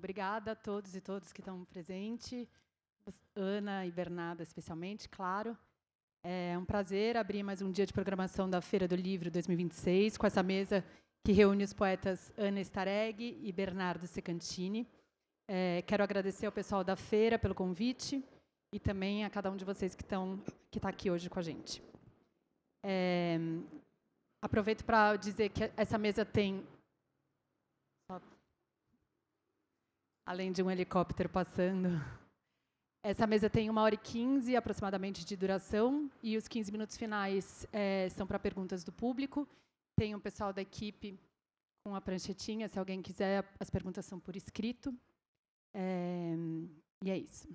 obrigada a todos e todas que estão presentes, Ana e Bernardo especialmente, claro. É um prazer abrir mais um dia de programação da Feira do Livro 2026, com essa mesa que reúne os poetas Ana Stareg e Bernardo Secantini. Quero agradecer ao pessoal da feira pelo convite e também a cada um de vocês que está aqui hoje com a gente. Aproveito para dizer que essa mesa tem, além de um helicóptero passando, essa mesa tem 1h15 aproximadamente de duração e os 15 minutos finais são para perguntas do público. Tem um pessoal da equipe com a pranchetinha, se alguém quiser, as perguntas são por escrito. E é isso.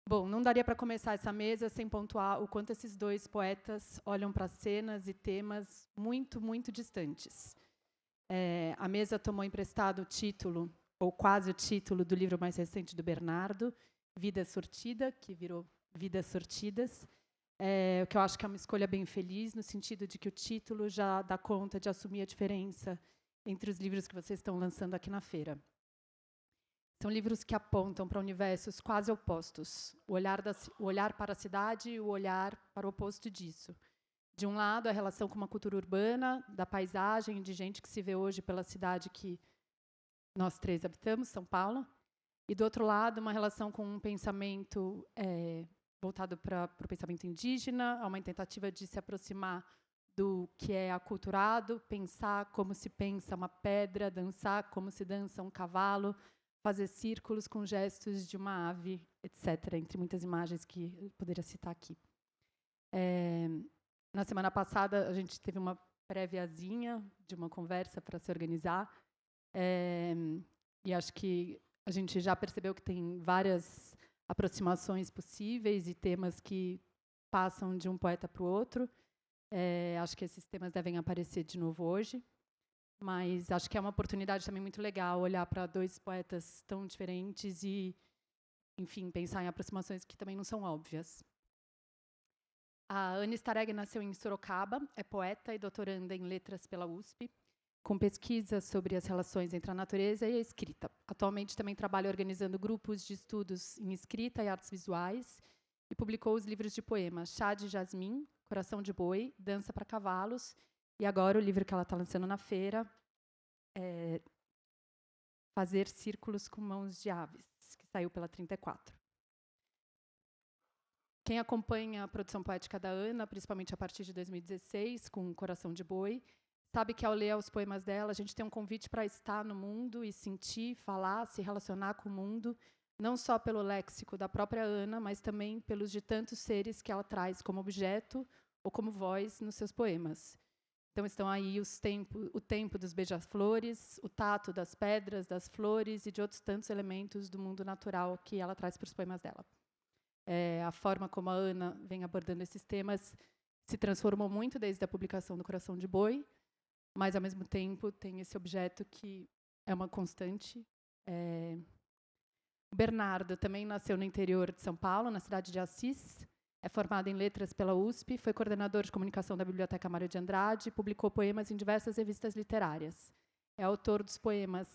Bom, não daria para começar essa mesa sem pontuar o quanto esses dois poetas olham para cenas e temas muito, muito distantes. A mesa tomou emprestado o título, ou quase o título, do livro mais recente do Bernardo, Vida Sortida, que virou Vidas Sortidas, o que eu acho que é uma escolha bem feliz, no sentido de que o título já dá conta de assumir a diferença entre os livros que vocês estão lançando aqui na feira. São livros que apontam para universos quase opostos, o olhar para a cidade e o olhar para o oposto disso. De um lado, a relação com uma cultura urbana, da paisagem, de gente que se vê hoje pela cidade que nós três habitamos, São Paulo. E, do outro lado, uma relação com um pensamento voltado para o pensamento indígena, a uma tentativa de se aproximar do que é aculturado, pensar como se pensa uma pedra, dançar como se dança um cavalo, fazer círculos com gestos de uma ave, etc., entre muitas imagens que eu poderia citar aqui. Na semana passada, a gente teve uma préviazinha de uma conversa para se organizar, e acho que a gente já percebeu que tem várias aproximações possíveis e temas que passam de um poeta para o outro. Acho que esses temas devem aparecer de novo hoje. Mas acho que é uma oportunidade também muito legal olhar para dois poetas tão diferentes e, enfim, pensar em aproximações que também não são óbvias. A Ana Stareg nasceu em Sorocaba, é poeta e doutoranda em letras pela USP, com pesquisas sobre as relações entre a natureza e a escrita. Atualmente também trabalha organizando grupos de estudos em escrita e artes visuais e publicou os livros de poemas Chá de Jasmim, Coração de Boi, Dança para Cavalos, e agora o livro que ela está lançando na feira é Fazer Círculos com Mãos de Aves, que saiu pela 34. Quem acompanha a produção poética da Ana, principalmente a partir de 2016, com Coração de Boi, sabe que ao ler os poemas dela, a gente tem um convite para estar no mundo e sentir, falar, se relacionar com o mundo, não só pelo léxico da própria Ana, mas também pelos de tantos seres que ela traz como objeto ou como voz nos seus poemas. Então, estão aí o tempo dos beija-flores, o tato das pedras, das flores e de outros tantos elementos do mundo natural que ela traz para os poemas dela. A forma como a Ana vem abordando esses temas se transformou muito desde a publicação do Coração de Boi, mas, ao mesmo tempo, tem esse objeto que é uma constante. O Bernardo também nasceu no interior de São Paulo, na cidade de Assis. É formado em letras pela USP, foi coordenador de comunicação da Biblioteca Mário de Andrade e publicou poemas em diversas revistas literárias. É autor dos poemas,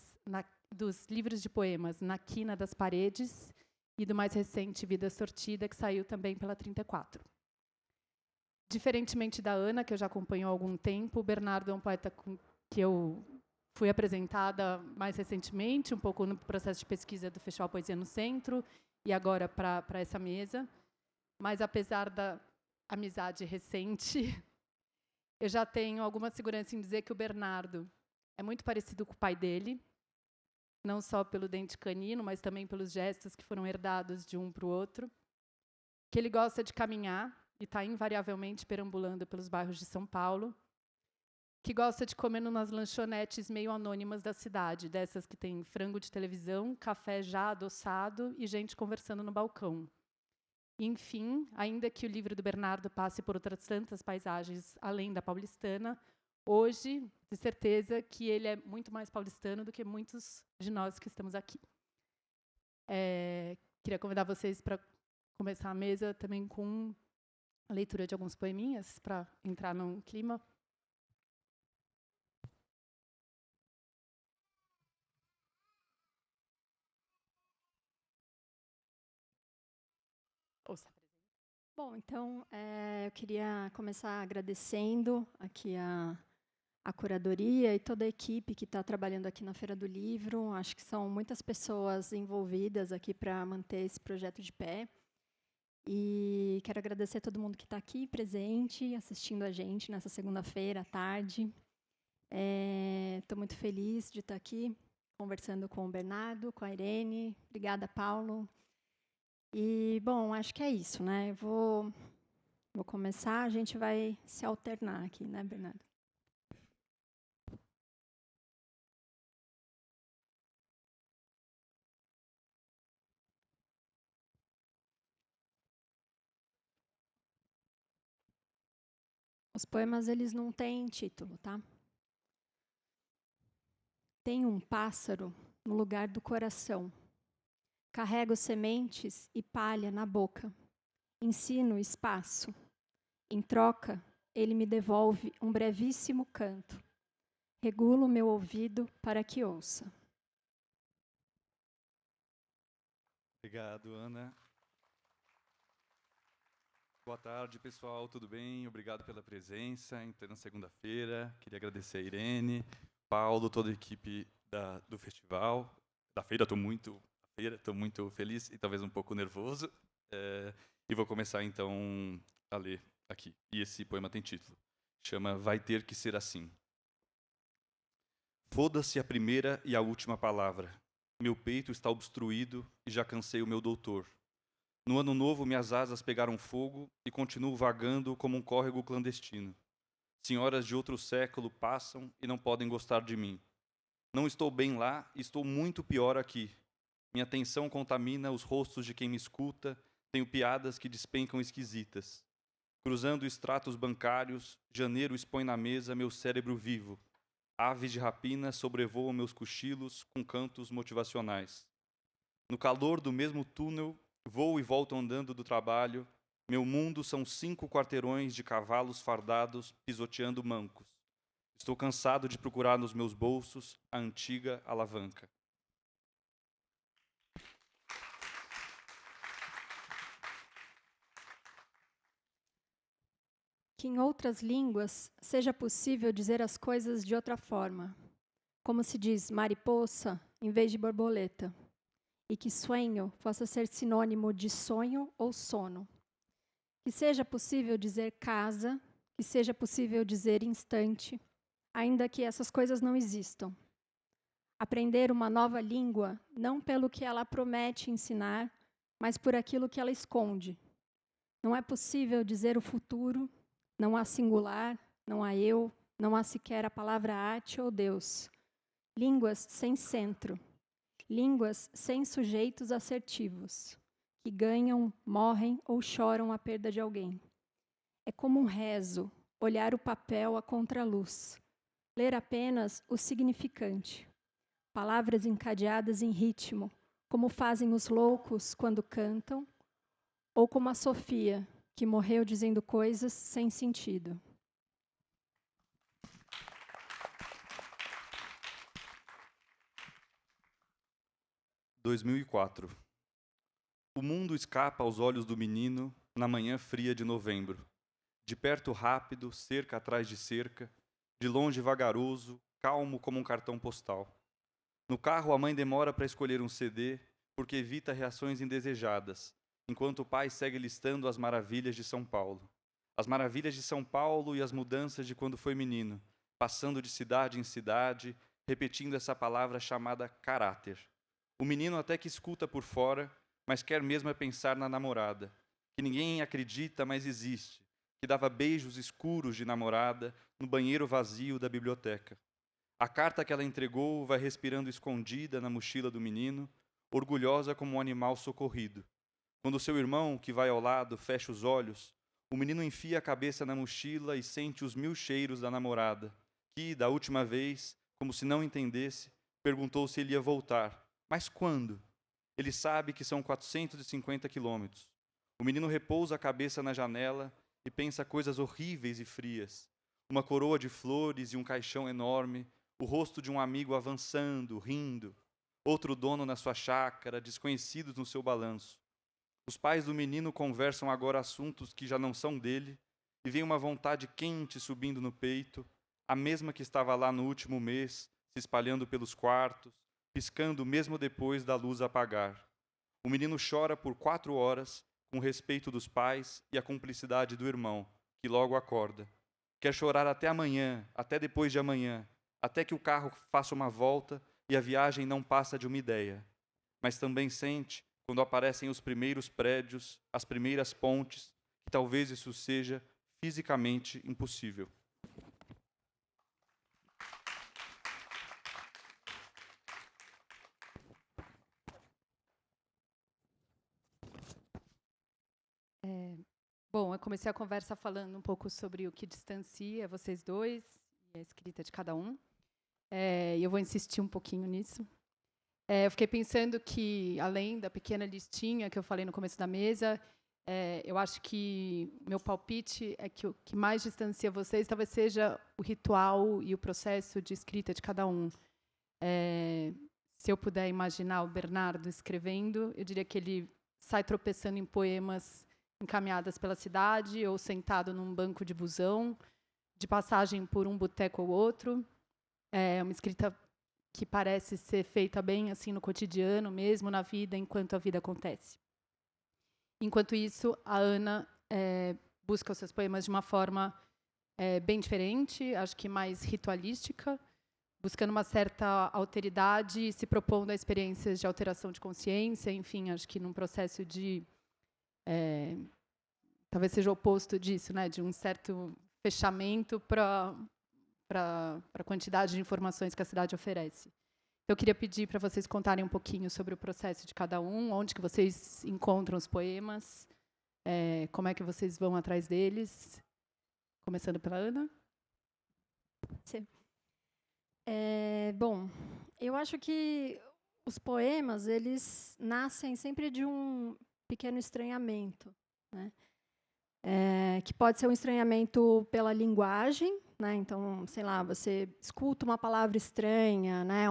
dos livros de poemas Na Quina das Paredes e do mais recente Vida Sortida, que saiu também pela 34. Diferentemente da Ana, que eu já acompanho há algum tempo, o Bernardo é um poeta que eu fui apresentada mais recentemente, um pouco no processo de pesquisa do Festival Poesia no Centro e agora para essa mesa. Mas, apesar da amizade recente, eu já tenho alguma segurança em dizer que o Bernardo é muito parecido com o pai dele, não só pelo dente canino, mas também pelos gestos que foram herdados de um para o outro, que ele gosta de caminhar e está invariavelmente perambulando pelos bairros de São Paulo, que gosta de comer nas lanchonetes meio anônimas da cidade, dessas que tem frango de televisão, café já adoçado e gente conversando no balcão. Enfim, ainda que o livro do Bernardo passe por outras tantas paisagens além da paulistana, hoje, de certeza que ele é muito mais paulistano do que muitos de nós que estamos aqui. Queria convidar vocês para começar a mesa também com a leitura de alguns poeminhas, para entrar num clima. Bom, então, eu queria começar agradecendo aqui a curadoria e toda a equipe que está trabalhando aqui na Feira do Livro. Acho que são muitas pessoas envolvidas aqui para manter esse projeto de pé. E quero agradecer a todo mundo que está aqui presente, assistindo a gente nessa segunda-feira à tarde. Estou muito feliz de estar aqui conversando com o Bernardo, com a Irene. Obrigada, Paulo. E, bom, acho que é isso, né? Vou começar, a gente vai se alternar aqui, né, Bernardo? Os poemas, eles não têm título, tá? Tem um pássaro no lugar do coração. Carrego sementes e palha na boca. Ensino espaço. Em troca, ele me devolve um brevíssimo canto. Regulo meu ouvido para que ouça. Obrigado, Ana. Boa tarde, pessoal. Tudo bem? Obrigado pela presença. Em plena segunda-feira. Queria agradecer a Irene, Paulo, toda a equipe do festival. Da feira, estou muito feliz e talvez um pouco nervoso. E vou começar, então, a ler aqui. E esse poema tem título. Chama Vai Ter Que Ser Assim. Foda-se a primeira e a última palavra. Meu peito está obstruído e já cansei o meu doutor. No ano novo, minhas asas pegaram fogo e continuo vagando como um córrego clandestino. Senhoras de outro século passam e não podem gostar de mim. Não estou bem lá e estou muito pior aqui. Minha tensão contamina os rostos de quem me escuta, tenho piadas que despencam esquisitas. Cruzando extratos bancários, janeiro expõe na mesa meu cérebro vivo. Aves de rapina sobrevoam meus cochilos com cantos motivacionais. No calor do mesmo túnel, vou e volto andando do trabalho. Meu mundo são 5 quarteirões de cavalos fardados pisoteando mancos. Estou cansado de procurar nos meus bolsos a antiga alavanca. Que em outras línguas seja possível dizer as coisas de outra forma. Como se diz mariposa em vez de borboleta. E que sonho possa ser sinônimo de sonho ou sono. Que seja possível dizer casa, que seja possível dizer instante, ainda que essas coisas não existam. Aprender uma nova língua não pelo que ela promete ensinar, mas por aquilo que ela esconde. Não é possível dizer o futuro, não há singular, não há eu, não há sequer a palavra arte ou Deus. Línguas sem centro, línguas sem sujeitos assertivos, que ganham, morrem ou choram a perda de alguém. É como um rezo, olhar o papel à contraluz, ler apenas o significante. Palavras encadeadas em ritmo, como fazem os loucos quando cantam, ou como a Sofia, que morreu dizendo coisas sem sentido. – 2004. O mundo escapa aos olhos do menino na manhã fria de novembro. De perto rápido, cerca atrás de cerca, de longe vagaroso, calmo como um cartão postal. No carro, a mãe demora para escolher um CD porque evita reações indesejadas, enquanto o pai segue listando as maravilhas de São Paulo. As maravilhas de São Paulo e as mudanças de quando foi menino, passando de cidade em cidade, repetindo essa palavra chamada caráter. O menino até que escuta por fora, mas quer mesmo é pensar na namorada, que ninguém acredita, mas existe, que dava beijos escuros de namorada no banheiro vazio da biblioteca. A carta que ela entregou vai respirando escondida na mochila do menino, orgulhosa como um animal socorrido. Quando seu irmão, que vai ao lado, fecha os olhos, o menino enfia a cabeça na mochila e sente os 1000 cheiros da namorada, que, da última vez, como se não entendesse, perguntou se ele ia voltar. Mas quando? Ele sabe que são 450 quilômetros. O menino repousa a cabeça na janela e pensa coisas horríveis e frias. Uma coroa de flores e um caixão enorme, o rosto de um amigo avançando, rindo, outro dono na sua chácara, desconhecidos no seu balanço. Os pais do menino conversam agora assuntos que já não são dele, e vem uma vontade quente subindo no peito, a mesma que estava lá no último mês, se espalhando pelos quartos, piscando mesmo depois da luz apagar. O menino chora por 4 horas, com o respeito dos pais e a cumplicidade do irmão, que logo acorda. Quer chorar até amanhã, até depois de amanhã, até que o carro faça uma volta e a viagem não passa de uma ideia. Mas também sente, quando aparecem os primeiros prédios, as primeiras pontes, que talvez isso seja fisicamente impossível. Bom, eu comecei a conversa falando um pouco sobre o que distancia vocês dois e a escrita de cada um. E eu vou insistir um pouquinho nisso. Eu fiquei pensando que, além da pequena listinha que eu falei no começo da mesa, eu acho que meu palpite é que o que mais distancia vocês talvez seja o ritual e o processo de escrita de cada um. Se eu puder imaginar o Bernardo escrevendo, eu diria que ele sai tropeçando em poemas encaminhadas pela cidade ou sentado num banco de busão, de passagem por um boteco ou outro. É uma escrita que parece ser feita bem assim no cotidiano mesmo, na vida, enquanto a vida acontece. Enquanto isso, a Ana busca os seus poemas de uma forma bem diferente, acho que mais ritualística, buscando uma certa alteridade, se propondo a experiências de alteração de consciência, enfim, acho que num processo de talvez seja o oposto disso, né, de um certo fechamento para a quantidade de informações que a cidade oferece. Eu queria pedir para vocês contarem um pouquinho sobre o processo de cada um, onde que vocês encontram os poemas, como é que vocês vão atrás deles, começando pela Ana. Sim. Bom, eu acho que os poemas, eles nascem sempre de um pequeno estranhamento, né? Que pode ser um estranhamento pela linguagem, né? Então, sei lá, você escuta uma palavra estranha, né?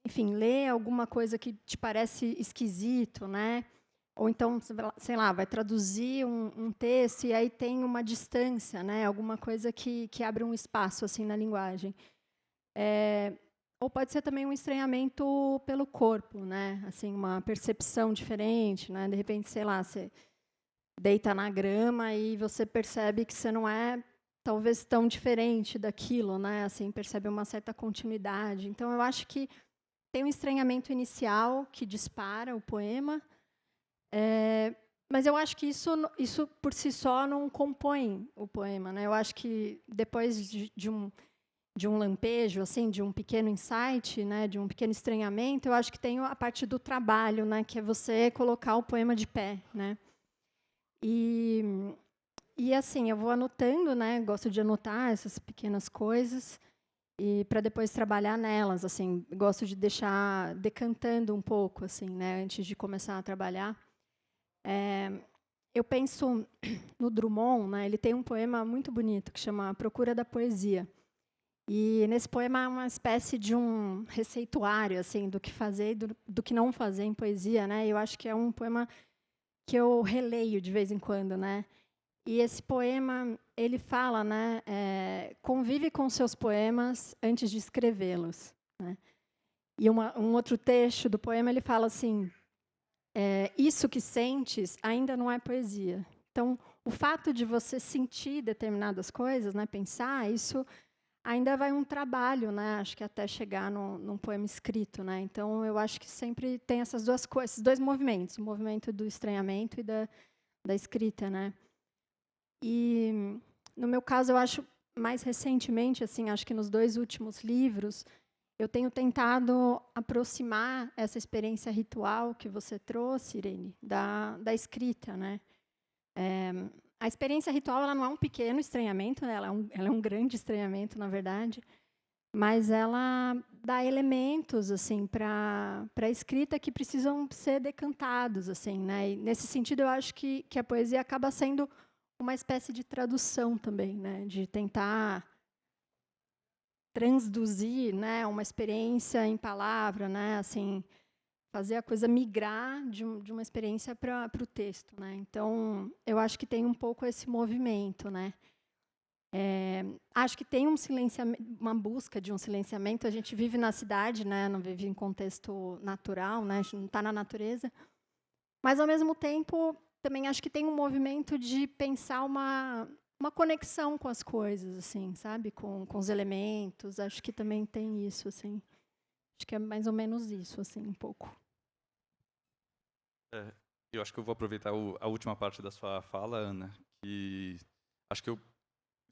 Enfim, lê alguma coisa que te parece esquisito, né? Ou então, sei lá, vai traduzir um texto e aí tem uma distância, né? Alguma coisa que abre um espaço assim na linguagem. Ou pode ser também um estranhamento pelo corpo, né? Assim, uma percepção diferente, né? De repente, sei lá, você deita na grama e você percebe que você não é talvez tão diferente daquilo, né? Assim, percebe uma certa continuidade. Então, eu acho que tem um estranhamento inicial que dispara o poema, mas eu acho que isso por si só não compõe o poema, né? Eu acho que depois de um lampejo, assim, de um pequeno insight, né, de um pequeno estranhamento, eu acho que tem a parte do trabalho, né, que é você colocar o poema de pé, né? E assim, eu vou anotando, né? Gosto de anotar essas pequenas coisas e para depois trabalhar nelas, assim. Gosto de deixar decantando um pouco, assim, né? Antes de começar a trabalhar. Eu penso no Drummond, né? Ele tem um poema muito bonito que chama A Procura da Poesia. E nesse poema há uma espécie de um receituário, assim, do que fazer e do que não fazer em poesia, né? Eu acho que é um poema que eu releio de vez em quando, né? E esse poema, ele fala, né? Convive com seus poemas antes de escrevê-los, né? E um outro trecho do poema, ele fala assim: isso que sentes ainda não é poesia. Então, o fato de você sentir determinadas coisas, né? Pensar, isso ainda vai um trabalho, né? Acho que até chegar num poema escrito, né? Então, eu acho que sempre tem essas duas coisas, esses dois movimentos, o movimento do estranhamento e da escrita, né? E no meu caso, eu acho mais recentemente, assim, acho que nos 2 últimos livros, eu tenho tentado aproximar essa experiência ritual que você trouxe, Irene, da escrita, né? A experiência ritual, ela não é um pequeno estranhamento, né? Ela é um grande estranhamento, na verdade, mas ela dá elementos assim para a escrita que precisam ser decantados, assim, né? E nesse sentido, eu acho que a poesia acaba sendo uma espécie de tradução também, né? De tentar transduzir, né, uma experiência em palavra, né? Assim, fazer a coisa migrar de uma experiência para o texto, né? Então, eu acho que tem um pouco esse movimento, né? Acho que tem uma busca de um silenciamento. A gente vive na cidade, né? Não vive em contexto natural, né? A gente não está na natureza. Mas, ao mesmo tempo, também acho que tem um movimento de pensar uma conexão com as coisas, assim, sabe? Com os elementos. Acho que também tem isso, assim. Acho que é mais ou menos isso, assim, um pouco. Eu acho que eu vou aproveitar a última parte da sua fala, Ana, que acho que eu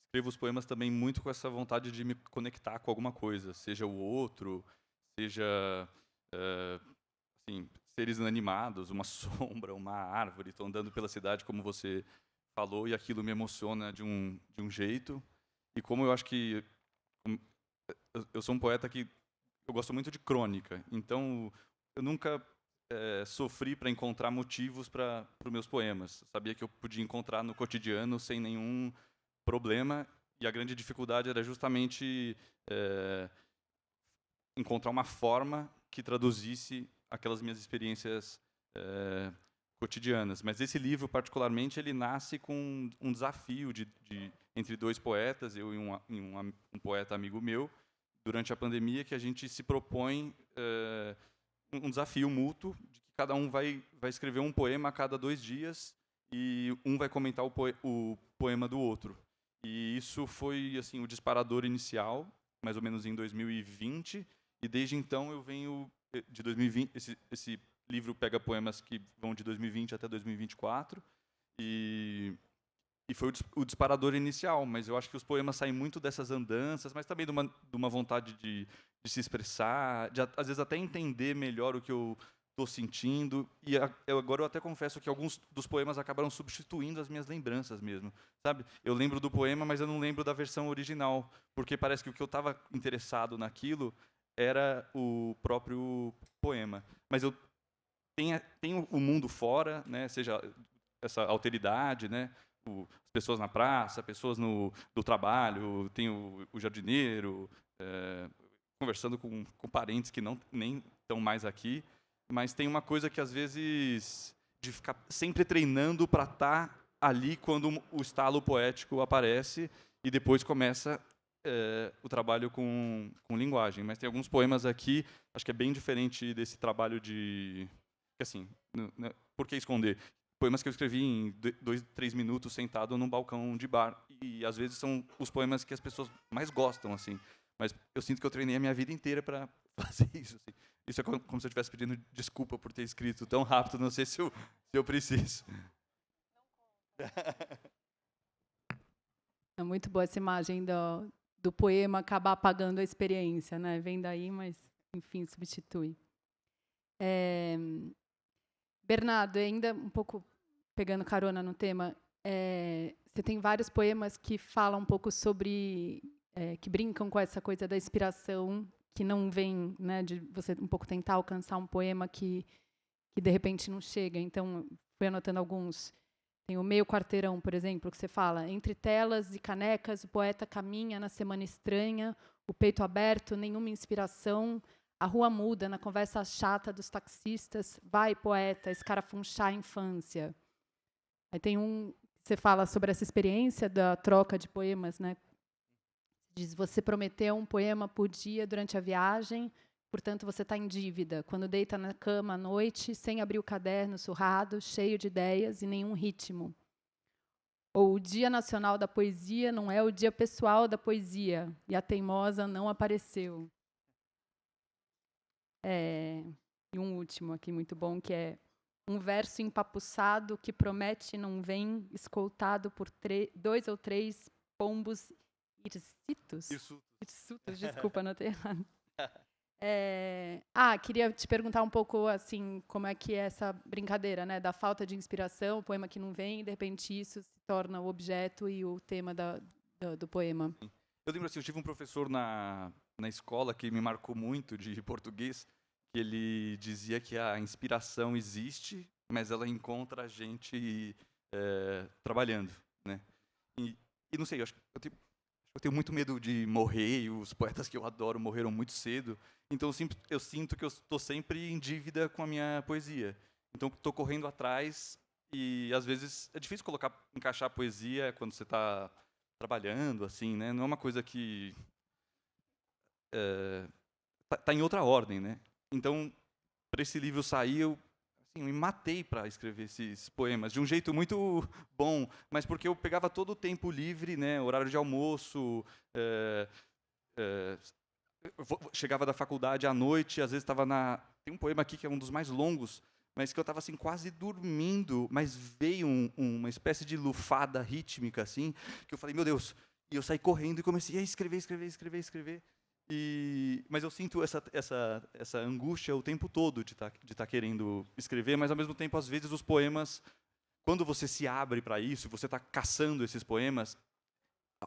escrevo os poemas também muito com essa vontade de me conectar com alguma coisa, seja o outro, seja assim, seres inanimados, uma sombra, uma árvore. Estou andando pela cidade, como você falou, e aquilo me emociona de um jeito. E como eu acho que eu sou um poeta que eu gosto muito de crônica, então eu nunca sofri para encontrar motivos para os meus poemas. Sabia que eu podia encontrar no cotidiano sem nenhum problema, e a grande dificuldade era justamente encontrar uma forma que traduzisse aquelas minhas experiências cotidianas. Mas esse livro, particularmente, ele nasce com um desafio entre dois poetas, eu e um poeta amigo meu, durante a pandemia, que a gente se propõe um desafio mútuo, de que cada um vai escrever um poema a cada 2 dias e um vai comentar o poema do outro. E isso foi assim o disparador inicial, mais ou menos em 2020, e desde então eu venho de 2020, esse livro pega poemas que vão de 2020 até 2024, e foi o disparador inicial, mas eu acho que os poemas saem muito dessas andanças, mas também de uma vontade de se expressar, às vezes até entender melhor o que eu estou sentindo. E agora eu até confesso que alguns dos poemas acabaram substituindo as minhas lembranças mesmo, sabe? Eu lembro do poema, mas eu não lembro da versão original, porque parece que o que eu estava interessado naquilo era o próprio poema. Mas eu tenho o mundo fora, né? Seja essa alteridade, né? As pessoas na praça, pessoas do trabalho, tem o jardineiro, conversando com parentes que nem estão mais aqui, mas tem uma coisa que às vezes de ficar sempre treinando para estar ali quando o estalo poético aparece, e depois começa o trabalho com linguagem. Mas tem alguns poemas aqui, acho que é bem diferente desse trabalho de assim, por que esconder? Poemas que eu escrevi em 2, 3 minutos sentado num balcão de bar, e às vezes são os poemas que as pessoas mais gostam, assim. Mas eu sinto que eu treinei a minha vida inteira para fazer isso. Assim. Isso é como se eu estivesse pedindo desculpa por ter escrito tão rápido. Não sei se eu preciso. É muito boa essa imagem do poema acabar apagando a experiência, né? Vem daí, mas, enfim, substitui. Bernardo, ainda um pouco pegando carona no tema, você tem vários poemas que falam um pouco sobre, que brincam com essa coisa da inspiração, que não vem, né, de você um pouco tentar alcançar um poema que de repente não chega. Então, fui anotando alguns. Tem o Meio Quarteirão, por exemplo, que você fala: entre telas e canecas, o poeta caminha na semana estranha, o peito aberto, nenhuma inspiração, a rua muda na conversa chata dos taxistas, vai, poeta, escarafunchar a infância. Aí tem você fala sobre essa experiência da troca de poemas, né? Diz: você prometeu um poema por dia durante a viagem, portanto você está em dívida. Quando deita na cama à noite, sem abrir o caderno, surrado, cheio de ideias e nenhum ritmo. Ou o Dia Nacional da Poesia não é o dia pessoal da poesia, e a teimosa não apareceu. E um último aqui muito bom, que é: um verso empapuçado que promete não vem, escoltado por 2 ou 3 pombos hirsutos. Hirsutos, desculpa, anotei errado. Queria te perguntar um pouco assim, como é que é essa brincadeira, né, da falta de inspiração, o poema que não vem, e de repente isso se torna o objeto e o tema do poema. Eu lembro assim, eu tive um professor na escola que me marcou muito, de português, que ele dizia que a inspiração existe, mas ela encontra a gente trabalhando, né? E não sei, eu acho que eu tenho muito medo de morrer, e os poetas que eu adoro morreram muito cedo. Então eu sinto que eu estou sempre em dívida com a minha poesia. Então estou correndo atrás e às vezes é difícil encaixar poesia quando você está trabalhando, assim, né? Não é uma coisa que tá em outra ordem, né? Então, para esse livro sair, eu me matei para escrever esses poemas de um jeito muito bom, mas porque eu pegava todo o tempo livre, né? Horário de almoço, chegava da faculdade à noite, às vezes estava tem um poema aqui que é um dos mais longos, mas que eu estava assim quase dormindo, mas veio uma espécie de lufada rítmica assim, que eu falei, meu Deus, e eu saí correndo e comecei a escrever. Mas eu sinto essa angústia o tempo todo de tá querendo escrever, mas ao mesmo tempo, às vezes, os poemas, quando você se abre para isso, você está caçando esses poemas,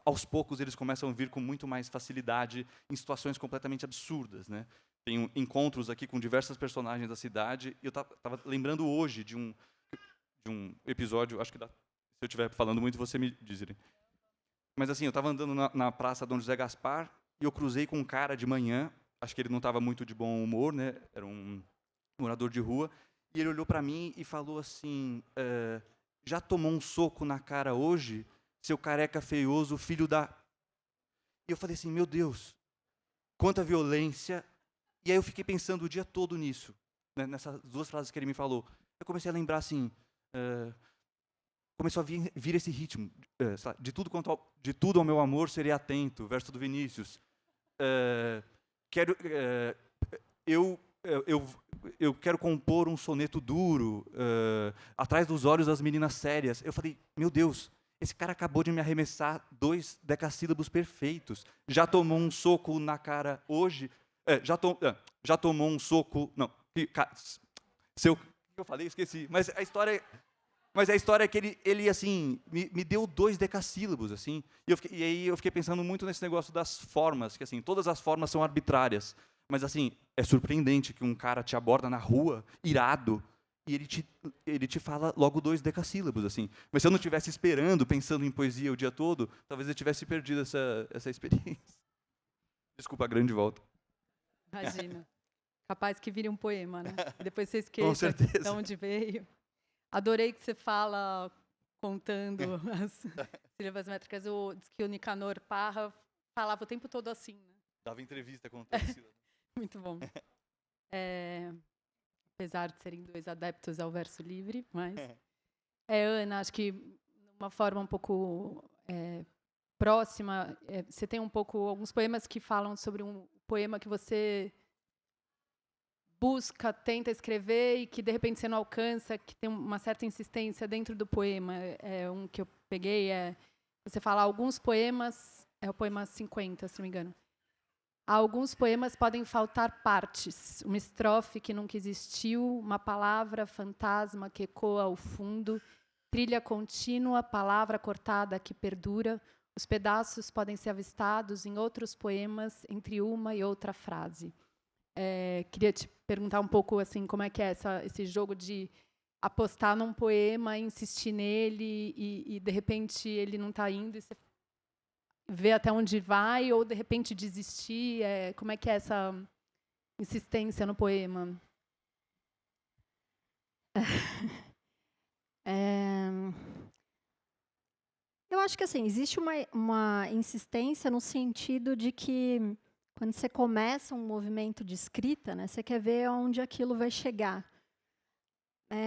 aos poucos eles começam a vir com muito mais facilidade em situações completamente absurdas, né? Tenho encontros aqui com diversas personagens da cidade, e eu estava lembrando hoje de um episódio, acho que se eu estiver falando muito, você me diz. Mas assim, eu estava andando na Praça Dom José Gaspar, e eu cruzei com um cara de manhã, acho que ele não estava muito de bom humor, né? Era um morador de rua, e ele olhou para mim e falou assim, já tomou um soco na cara hoje, seu careca feioso, filho da... E eu falei assim, meu Deus, quanta violência. E aí eu fiquei pensando o dia todo nisso, né? Nessas duas frases que ele me falou. Eu comecei a lembrar assim, começou a vir esse ritmo, de tudo ao meu amor serei atento, verso do Vinícius. Eu quero compor um soneto duro, atrás dos olhos das meninas sérias. Eu falei, meu Deus, esse cara acabou de me arremessar 2 decassílabos perfeitos. Já tomou um soco na cara hoje. Já tomou um soco... Não, o que eu falei? Esqueci. Mas a história é que ele assim, me deu 2 decassílabos, assim. E aí eu fiquei pensando muito nesse negócio das formas, que assim, todas as formas são arbitrárias. Mas assim, é surpreendente que um cara te aborda na rua, irado, e ele te fala logo 2 decassílabos, assim. Mas se eu não estivesse esperando, pensando em poesia o dia todo, talvez eu tivesse perdido essa experiência. Desculpa a grande volta. Imagina. Capaz que vire um poema, né? Depois você Com esqueça certeza. de onde veio. Adorei que você fala contando as sílabas métricas. Diz que o Nicanor Parra falava o tempo todo assim, né? Dava entrevista contando sílabas. Muito bom. Apesar de serem 2 adeptos ao verso livre, mas... Ana, acho que de uma forma um pouco próxima, você tem alguns poemas que falam sobre um poema que você busca, tenta escrever e que de repente você não alcança, que tem uma certa insistência dentro do poema. Um que eu peguei você fala alguns poemas, é o poema 50, se não me engano. Alguns poemas podem faltar partes, uma estrofe que nunca existiu, uma palavra fantasma que ecoa ao fundo, trilha contínua, palavra cortada que perdura. Os pedaços podem ser avistados em outros poemas entre uma e outra frase. Queria te perguntar um pouco assim, como é que é esse jogo de apostar num poema, insistir nele e de repente ele não está indo e você vê até onde vai ou de repente desistir. Como é que é essa insistência no poema? Eu acho que assim, existe uma insistência no sentido de que quando você começa um movimento de escrita, né, você quer ver onde aquilo vai chegar.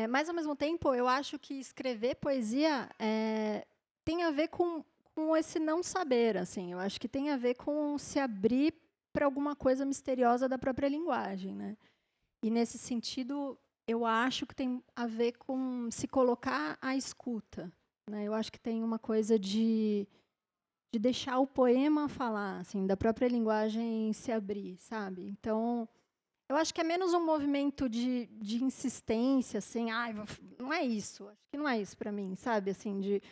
Mas, ao mesmo tempo, eu acho que escrever poesia tem a ver com esse não saber. Assim. Eu acho que tem a ver com se abrir para alguma coisa misteriosa da própria linguagem. Né? E, nesse sentido, eu acho que tem a ver com se colocar à escuta. Né? Eu acho que tem uma coisa de deixar o poema falar, assim, da própria linguagem se abrir, sabe? Então, eu acho que é menos um movimento de insistência, assim, não é isso, acho que não é isso para mim, sabe? Assim, de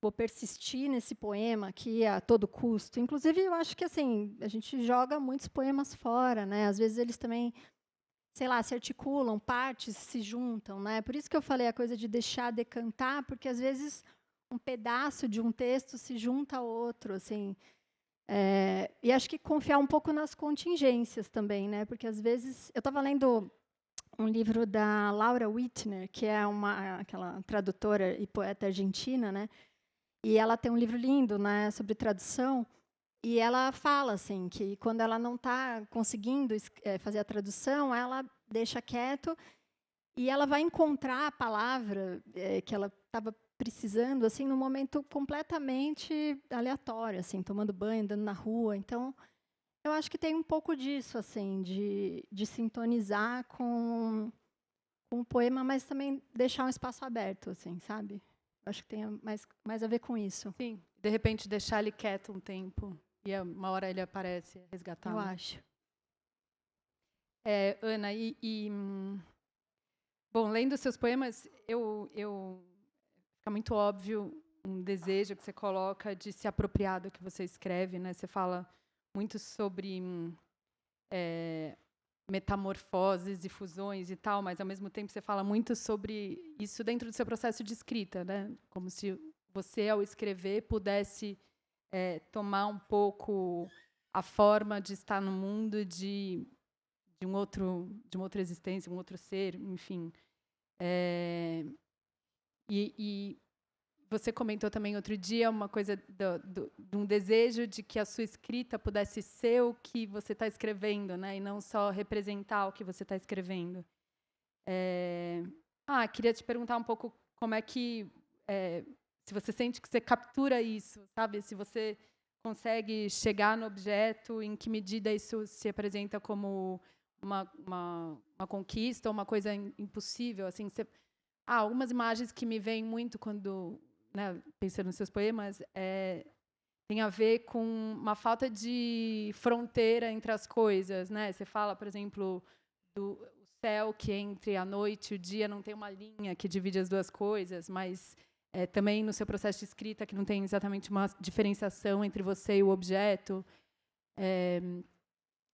vou persistir nesse poema aqui a todo custo. Inclusive, eu acho que assim, a gente joga muitos poemas fora, né? Às vezes eles também, sei lá, se articulam, partes se juntam, né? Por isso que eu falei a coisa de deixar decantar, porque às vezes um pedaço de um texto se junta a outro, assim. E acho que confiar um pouco nas contingências também, né? Porque às vezes eu estava lendo um livro da Laura Whitner, que é aquela tradutora e poeta argentina, né? E ela tem um livro lindo, né, sobre tradução. E ela fala assim que quando ela não está conseguindo fazer a tradução, ela deixa quieto e ela vai encontrar a palavra que ela estava precisando assim num momento completamente aleatório, assim, tomando banho, andando na rua. Então, eu acho que tem um pouco disso, assim, de sintonizar com o poema, mas também deixar um espaço aberto, assim, sabe? Eu acho que tem mais a ver com isso. Sim, de repente deixar ele quieto um tempo e uma hora ele aparece resgatado. Eu acho. Ana, bom, lendo seus poemas, fica muito óbvio um desejo que você coloca de se apropriar do que você escreve, né? Você fala muito sobre metamorfoses e fusões e tal, mas, ao mesmo tempo, você fala muito sobre isso dentro do seu processo de escrita, né? Como se você, ao escrever, pudesse tomar um pouco a forma de estar no mundo de uma outra existência, um outro ser, enfim. E você comentou também outro dia uma coisa de um desejo de que a sua escrita pudesse ser o que você está escrevendo, né? E não só representar o que você está escrevendo. Queria te perguntar um pouco como é que, se você sente que você captura isso, sabe? Se você consegue chegar no objeto, em que medida isso se apresenta como uma conquista ou uma coisa impossível, assim. Algumas imagens que me vêm muito quando, né, pensando nos seus poemas, tem a ver com uma falta de fronteira entre as coisas, né? Você fala, por exemplo, do céu, que entre a noite e o dia não tem uma linha que divide as duas coisas, mas também no seu processo de escrita que não tem exatamente uma diferenciação entre você e o objeto.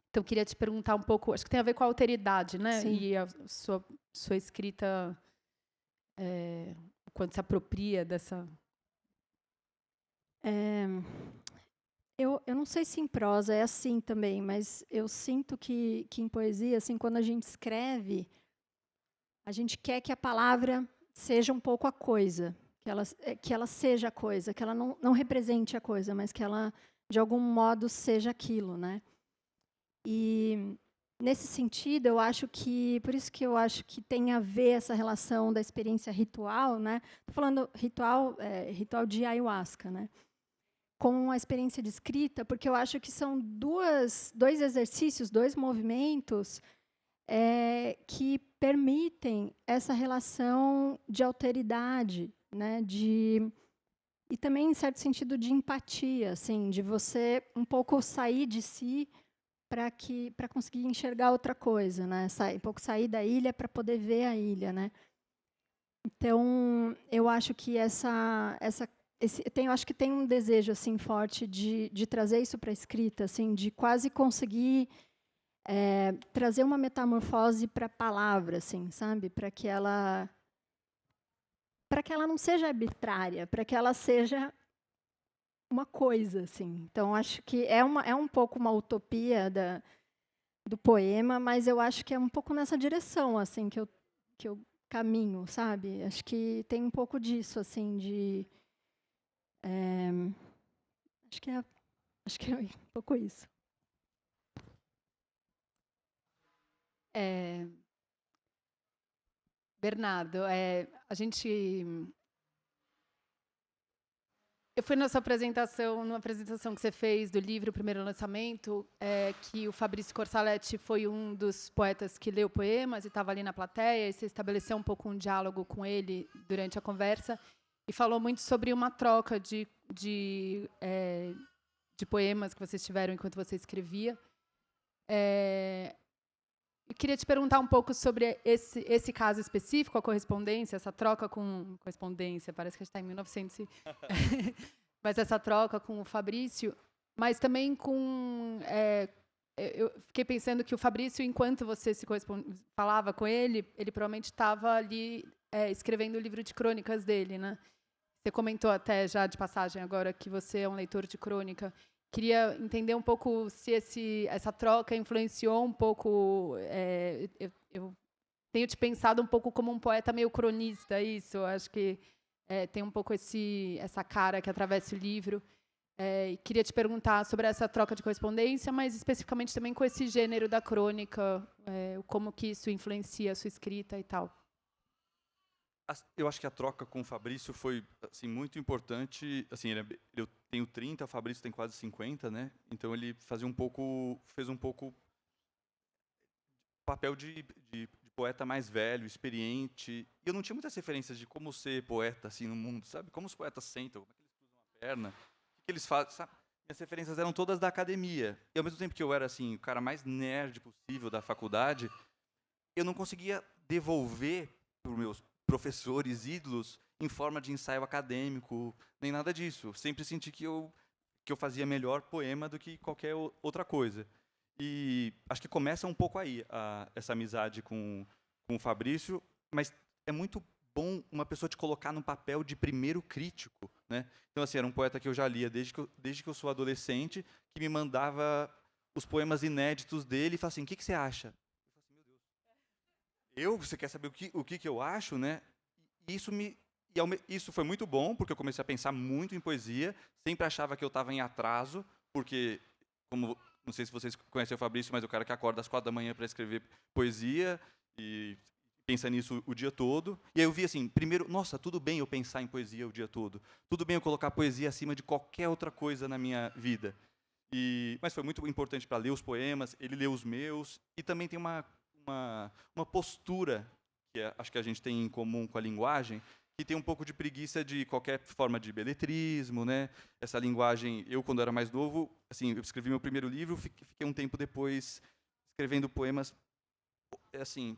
Então, queria te perguntar um pouco, acho que tem a ver com a alteridade, né? Sim. E a sua escrita, quando se apropria dessa... Eu não sei se em prosa é assim também, mas eu sinto que em poesia, assim, quando a gente escreve, a gente quer que a palavra seja um pouco a coisa, que ela seja a coisa, que ela não represente a coisa, mas que ela, de algum modo, seja aquilo, né? E, nesse sentido, eu acho que... Por isso que eu acho que tem a ver essa relação da experiência ritual, né? Estou falando ritual de ayahuasca, né? Com a experiência de escrita, porque eu acho que são dois exercícios, dois movimentos que permitem essa relação de alteridade, né? E também, em certo sentido, de empatia, assim, de você um pouco sair de si para conseguir enxergar outra coisa, né? Um pouco sair da ilha para poder ver a ilha, né? Então, eu acho que acho que tem um desejo assim forte de trazer isso para a escrita, assim, de quase conseguir trazer uma metamorfose para a palavra, assim, sabe? Para que ela não seja arbitrária, para que ela seja uma coisa, assim. Então, acho que é um pouco uma utopia do poema, mas eu acho que é um pouco nessa direção, assim, que eu caminho, sabe? Acho que tem um pouco disso, assim, acho que é um pouco isso. Bernardo, eu fui numa apresentação que você fez do livro, o primeiro lançamento, que o Fabrício Corsaletti foi um dos poetas que leu poemas e estava ali na plateia, e você estabeleceu um pouco um diálogo com ele durante a conversa e falou muito sobre uma troca de poemas que vocês tiveram enquanto você escrevia. Eu queria te perguntar um pouco sobre esse caso específico, a correspondência, essa troca com... Correspondência, parece que a gente está em 1900. Mas essa troca com o Fabrício, mas também com... eu fiquei pensando que o Fabrício, enquanto você falava com ele provavelmente estava ali escrevendo o livro de crônicas dele, né? Você comentou até já de passagem agora que você é um leitor de crônica. queria entender um pouco se essa troca influenciou um pouco. Eu tenho te pensado um pouco como um poeta meio cronista, isso. Acho que tem um pouco essa cara que atravessa o livro. E queria te perguntar sobre essa troca de correspondência, mas especificamente também com esse gênero da crônica, como que isso influencia a sua escrita e tal. Eu acho que a troca com o Fabrício foi assim muito importante. Assim, eu tenho 30, o Fabrício tem quase 50, né? Então ele fez um pouco papel de poeta mais velho, experiente. E eu não tinha muitas referências de como ser poeta assim no mundo, sabe? Como os poetas sentam, como é que eles cruzam a perna, o que eles fazem, sabe? Minhas referências eram todas da academia. E ao mesmo tempo que eu era assim, o cara mais nerd possível da faculdade, eu não conseguia devolver para os meus professores ídolos em forma de ensaio acadêmico, nem nada disso. Eu sempre senti que eu fazia melhor poema do que qualquer outra coisa. E acho que começa um pouco aí essa amizade com o Fabrício, mas é muito bom uma pessoa te colocar no papel de primeiro crítico, né? Então, assim, era um poeta que eu já lia desde que eu sou adolescente, que me mandava os poemas inéditos dele e falava assim, o que você acha? Você quer saber o que eu acho, né? Isso foi muito bom, porque eu comecei a pensar muito em poesia, sempre achava que eu estava em atraso, porque, não sei se vocês conhecem o Fabrício, mas o cara que acorda às 4 da manhã para escrever poesia e pensa nisso o dia todo. E aí eu vi assim, primeiro, nossa, tudo bem eu pensar em poesia o dia todo, tudo bem eu colocar poesia acima de qualquer outra coisa na minha vida. Mas foi muito importante para ler os poemas, ele leu os meus, e também tem uma postura que acho que a gente tem em comum com a linguagem, que tem um pouco de preguiça de qualquer forma de beletrismo, né? Essa linguagem, eu quando era mais novo, assim, eu escrevi meu primeiro livro, fiquei um tempo depois escrevendo poemas, assim,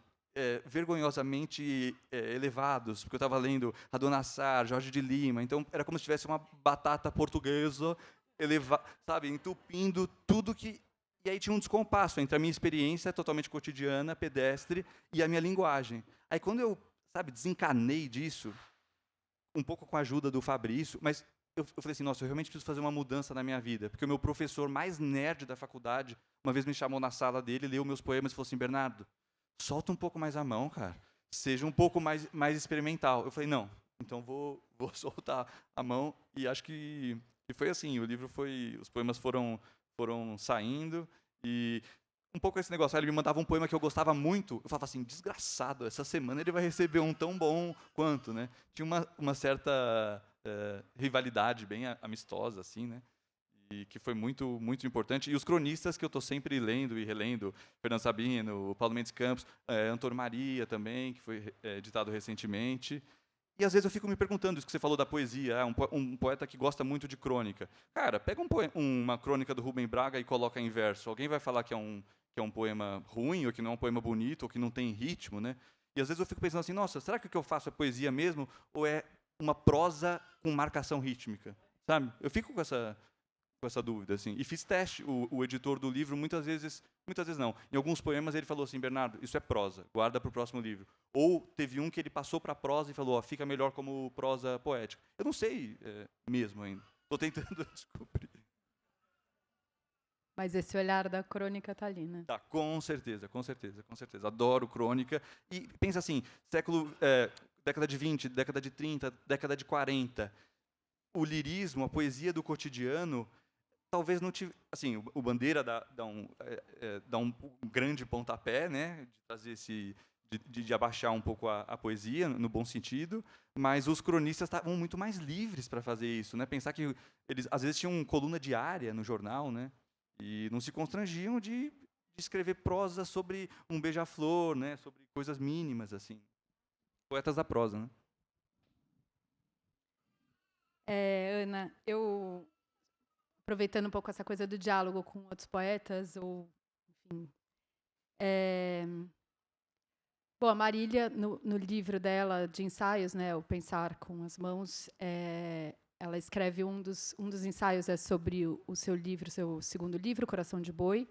vergonhosamente elevados, porque eu estava lendo Adona Sar, Jorge de Lima, então era como se tivesse uma batata portuguesa, sabe, entupindo tudo que... E aí tinha um descompasso entre a minha experiência totalmente cotidiana, pedestre, e a minha linguagem. Aí quando eu, sabe, desencanei disso, um pouco com a ajuda do Fabrício, mas eu falei assim, nossa, eu realmente preciso fazer uma mudança na minha vida, porque o meu professor mais nerd da faculdade, uma vez me chamou na sala dele, leu meus poemas e falou assim, Bernardo, solta um pouco mais a mão, cara, seja um pouco mais experimental. Eu falei, não, então vou soltar a mão, e acho que foi assim, os poemas foram saindo, e um pouco esse negócio, ele me mandava um poema que eu gostava muito, eu falava assim, desgraçado, essa semana ele vai receber um tão bom quanto, né? Tinha uma certa rivalidade bem amistosa, assim, né? E que foi muito, muito importante. E os cronistas que eu estou sempre lendo e relendo, Fernando Sabino, Paulo Mendes Campos, Antônio Maria também, que foi editado recentemente. E às vezes eu fico me perguntando, isso que você falou da poesia, um poeta que gosta muito de crônica. Cara, pega uma crônica do Rubem Braga e coloca em verso. Alguém vai falar que é um poema ruim, ou que não é um poema bonito, ou que não tem ritmo, né? E às vezes eu fico pensando assim, nossa, será que o que eu faço é poesia mesmo, ou é uma prosa com marcação rítmica? Sabe? Eu fico com essa dúvida, assim. E fiz teste. O editor do livro, muitas vezes não. Em alguns poemas ele falou assim, Bernardo, isso é prosa, guarda para o próximo livro. Ou teve um que ele passou para prosa e falou, fica melhor como prosa poética. Eu não sei mesmo ainda. Estou tentando descobrir. Mas esse olhar da crônica está ali, né? Tá, com certeza. Adoro crônica. E pensa assim, década de 20, década de 30, década de 40. O lirismo, a poesia do cotidiano, talvez não tivesse... Assim, o Bandeira dá um grande pontapé, né, de trazer de abaixar um pouco a poesia, no bom sentido, mas os cronistas estavam muito mais livres para fazer isso, né? Pensar que eles, às vezes, tinham coluna diária no jornal, né? E não se constrangiam de escrever prosa sobre um beija-flor, né? Sobre coisas mínimas, assim. Poetas da prosa, né? Ana, eu, aproveitando um pouco essa coisa do diálogo com outros poetas, ou, enfim... Bom, a Marília, no livro dela de ensaios, né, O Pensar com as Mãos, ela escreve um dos ensaios sobre o seu livro, seu segundo livro, Coração de Boi.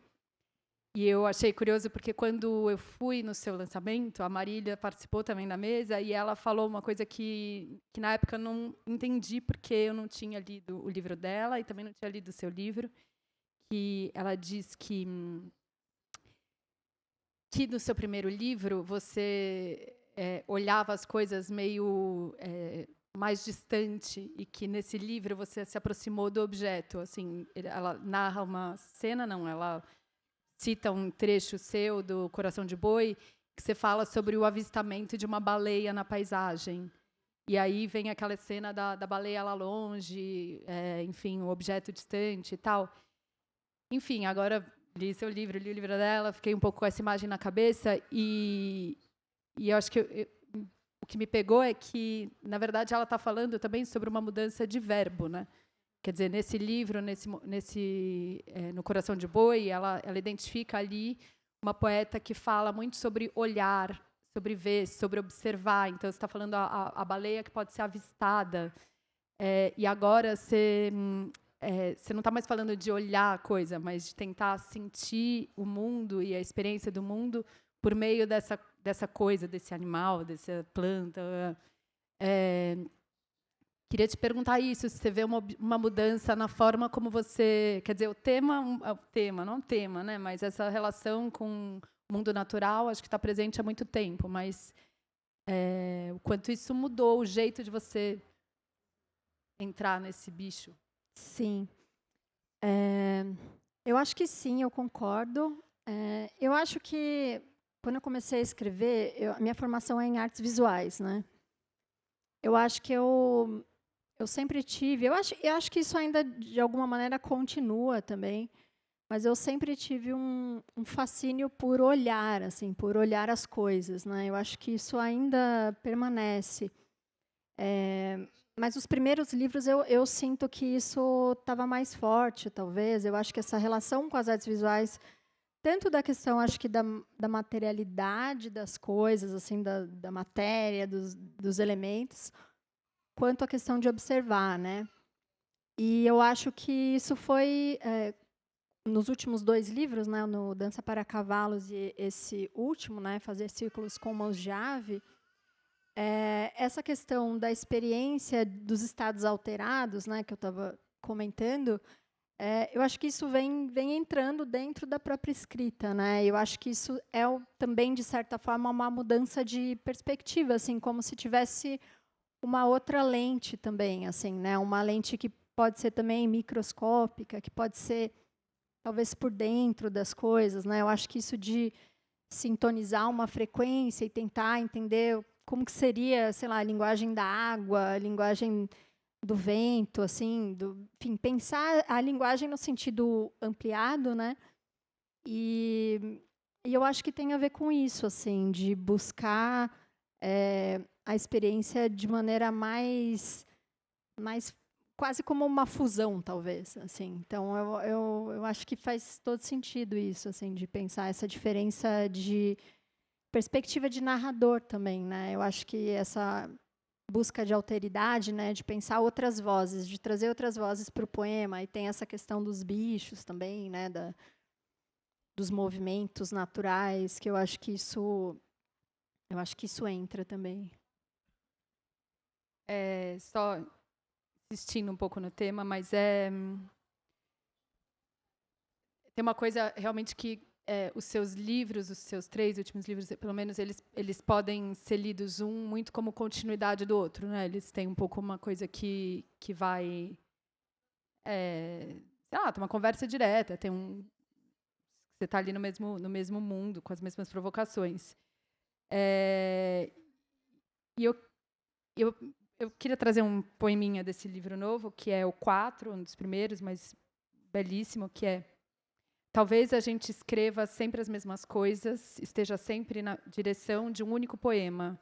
E eu achei curioso porque quando eu fui no seu lançamento, a Marília participou também da mesa e ela falou uma coisa que na época eu não entendi porque eu não tinha lido o livro dela e também não tinha lido o seu livro. que ela diz que no seu primeiro livro você olhava as coisas meio mais distante e que nesse livro você se aproximou do objeto. Assim, ela narra uma cena, não, ela cita um trecho seu do Coração de Boi, que você fala sobre o avistamento de uma baleia na paisagem. E aí vem aquela cena da baleia lá longe, enfim, o objeto distante e tal. Enfim, agora li seu livro, li o livro dela, fiquei um pouco com essa imagem na cabeça e eu acho que o que me pegou é que, na verdade, ela está falando também sobre uma mudança de verbo, né? Quer dizer, nesse livro, no Coração de Boi, ela identifica ali uma poeta que fala muito sobre olhar, sobre ver, sobre observar. Então, você está falando a baleia que pode ser avistada. E agora você não está mais falando de olhar a coisa, mas de tentar sentir o mundo e a experiência do mundo por meio dessa coisa, desse animal, dessa planta. Queria te perguntar isso, se você vê uma mudança na forma como você... Quer dizer, o tema, não é um tema, né? Mas essa relação com o mundo natural, acho que está presente há muito tempo, mas o quanto isso mudou o jeito de você entrar nesse bicho. Sim. Eu acho que sim, eu concordo. Eu acho que, quando eu comecei a escrever, a minha formação é em artes visuais, né? Eu acho que eu sempre tive... Eu acho que isso ainda, de alguma maneira, continua também, mas eu sempre tive um fascínio por olhar, assim, por olhar as coisas, né? Eu acho que isso ainda permanece. Mas os primeiros livros, eu sinto que isso estava mais forte, talvez. Eu acho que essa relação com as artes visuais, tanto da questão, acho que da materialidade das coisas, assim, da matéria, dos elementos, quanto a questão de observar, né? E eu acho que isso foi, nos últimos 2 livros, né, no Dança para Cavalos e esse último, né, Fazer Círculos com Mãos de Ave, essa questão da experiência dos estados alterados, né, que eu estava comentando, eu acho que isso vem entrando dentro da própria escrita, né? Eu acho que isso também, de certa forma, uma mudança de perspectiva, assim, como se tivesse uma outra lente também, assim, né? Uma lente que pode ser também microscópica, que pode ser, talvez, por dentro das coisas, né? Eu acho que isso de sintonizar uma frequência e tentar entender como que seria, sei lá, a linguagem da água, a linguagem do vento, assim, enfim, pensar a linguagem no sentido ampliado, né? E eu acho que tem a ver com isso, assim, de buscar a experiência de maneira mais quase como uma fusão, talvez, assim. Então, eu acho que faz todo sentido isso, assim, de pensar essa diferença de perspectiva de narrador também, né? Eu acho que essa busca de alteridade, né, de pensar outras vozes, de trazer outras vozes para o poema, e tem essa questão dos bichos também, né, dos movimentos naturais, que eu acho que isso entra também. Só insistindo um pouco no tema, mas tem uma coisa realmente que os seus livros, os seus 3 últimos livros, pelo menos, eles podem ser lidos muito como continuidade do outro, né? Eles têm um pouco uma coisa que vai, sei lá, tem uma conversa direta, você está ali no mesmo mundo, com as mesmas provocações. E eu queria trazer um poeminha desse livro novo, que é o 4, um dos primeiros, mas belíssimo, que é: talvez a gente escreva sempre as mesmas coisas, esteja sempre na direção de um único poema,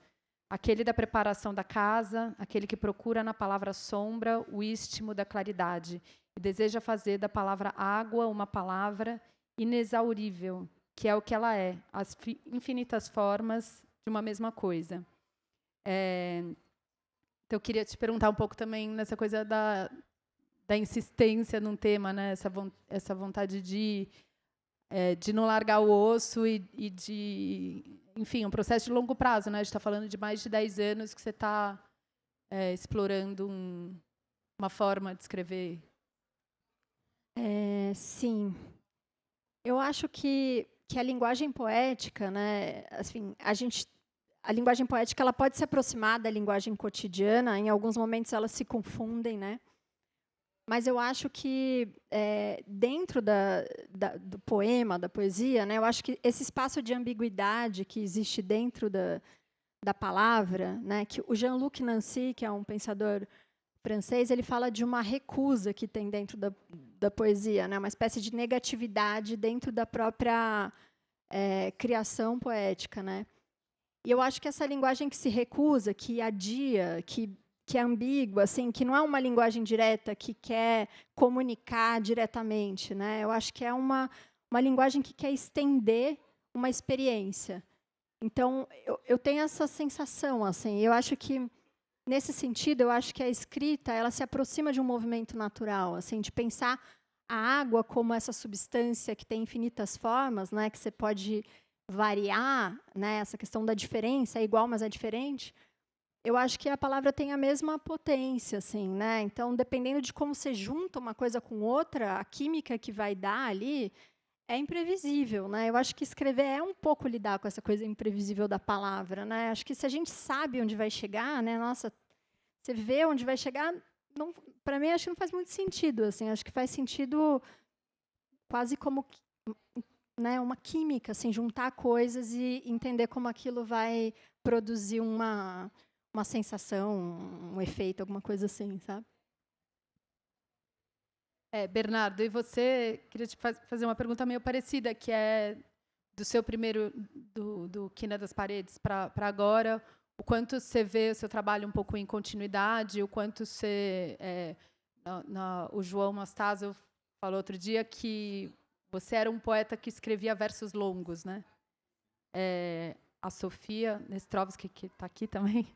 aquele da preparação da casa, aquele que procura na palavra sombra o istmo da claridade e deseja fazer da palavra água uma palavra inexaurível, que é o que ela é, as infinitas formas de uma mesma coisa. Então, eu queria te perguntar um pouco também nessa coisa da insistência num tema, né? Essa vontade de não largar o osso e de... Enfim, um processo de longo prazo, né? A gente está falando de mais de 10 anos que você está explorando uma forma de escrever. Sim. Eu acho que a linguagem poética, né, assim, a linguagem poética ela pode se aproximar da linguagem cotidiana, em alguns momentos elas se confundem, né? Mas eu acho que dentro do poema, da poesia, né, eu acho que esse espaço de ambiguidade que existe dentro da palavra, né, que o Jean-Luc Nancy, que é um pensador francês, ele fala de uma recusa que tem dentro da poesia, né, uma espécie de negatividade dentro da própria criação poética, né? E eu acho que essa linguagem que se recusa, que adia, que é ambígua, assim, que não é uma linguagem direta, que quer comunicar diretamente, né? Eu acho que é uma linguagem que quer estender uma experiência. Então, eu tenho essa sensação, assim, eu acho que, nesse sentido, eu acho que a escrita, ela se aproxima de um movimento natural, assim, de pensar a água como essa substância que tem infinitas formas, né, que você pode variar, né, essa questão da diferença, é igual, mas é diferente. Eu acho que a palavra tem a mesma potência, assim, né? Então, dependendo de como você junta uma coisa com outra, a química que vai dar ali é imprevisível, né? Eu acho que escrever é um pouco lidar com essa coisa imprevisível da palavra, né? Acho que se a gente sabe onde vai chegar, né? Nossa, você vê onde vai chegar, para mim acho que não faz muito sentido, assim. Acho que faz sentido quase como, né, uma química, assim, juntar coisas e entender como aquilo vai produzir uma sensação, um efeito, alguma coisa assim, sabe? Bernardo, e você, queria te fazer uma pergunta meio parecida, que é do seu primeiro, do Quina das Paredes para agora, o quanto você vê o seu trabalho um pouco em continuidade, o quanto você... o João Mastazzo falou outro dia que você era um poeta que escrevia versos longos, né? A Sofia Nestrovsky, que está aqui também,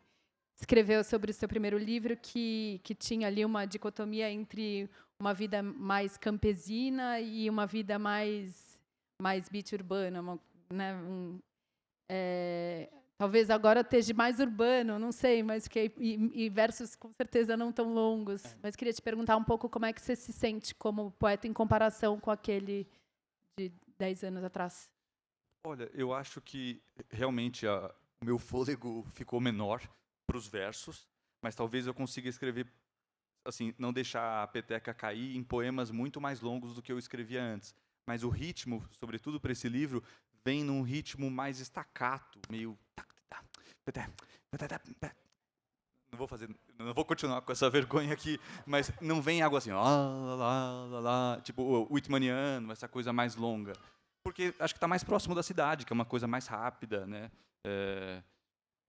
escreveu sobre o seu primeiro livro que tinha ali uma dicotomia entre uma vida mais campesina e uma vida mais beat urbana, né? Talvez agora esteja mais urbano, não sei, mas e versos com certeza não tão longos. Mas queria te perguntar um pouco como é que você se sente como poeta em comparação com aquele de 10 anos atrás. Olha, eu acho que realmente o meu fôlego ficou menor para os versos, mas talvez eu consiga escrever, assim, não deixar a peteca cair em poemas muito mais longos do que eu escrevia antes. Mas o ritmo, sobretudo para esse livro, vem num ritmo mais estacato, meio... Não vou continuar com essa vergonha aqui, mas não vem algo assim, tipo o whitmaniano, essa coisa mais longa. Porque acho que está mais próximo da cidade, que é uma coisa mais rápida, né?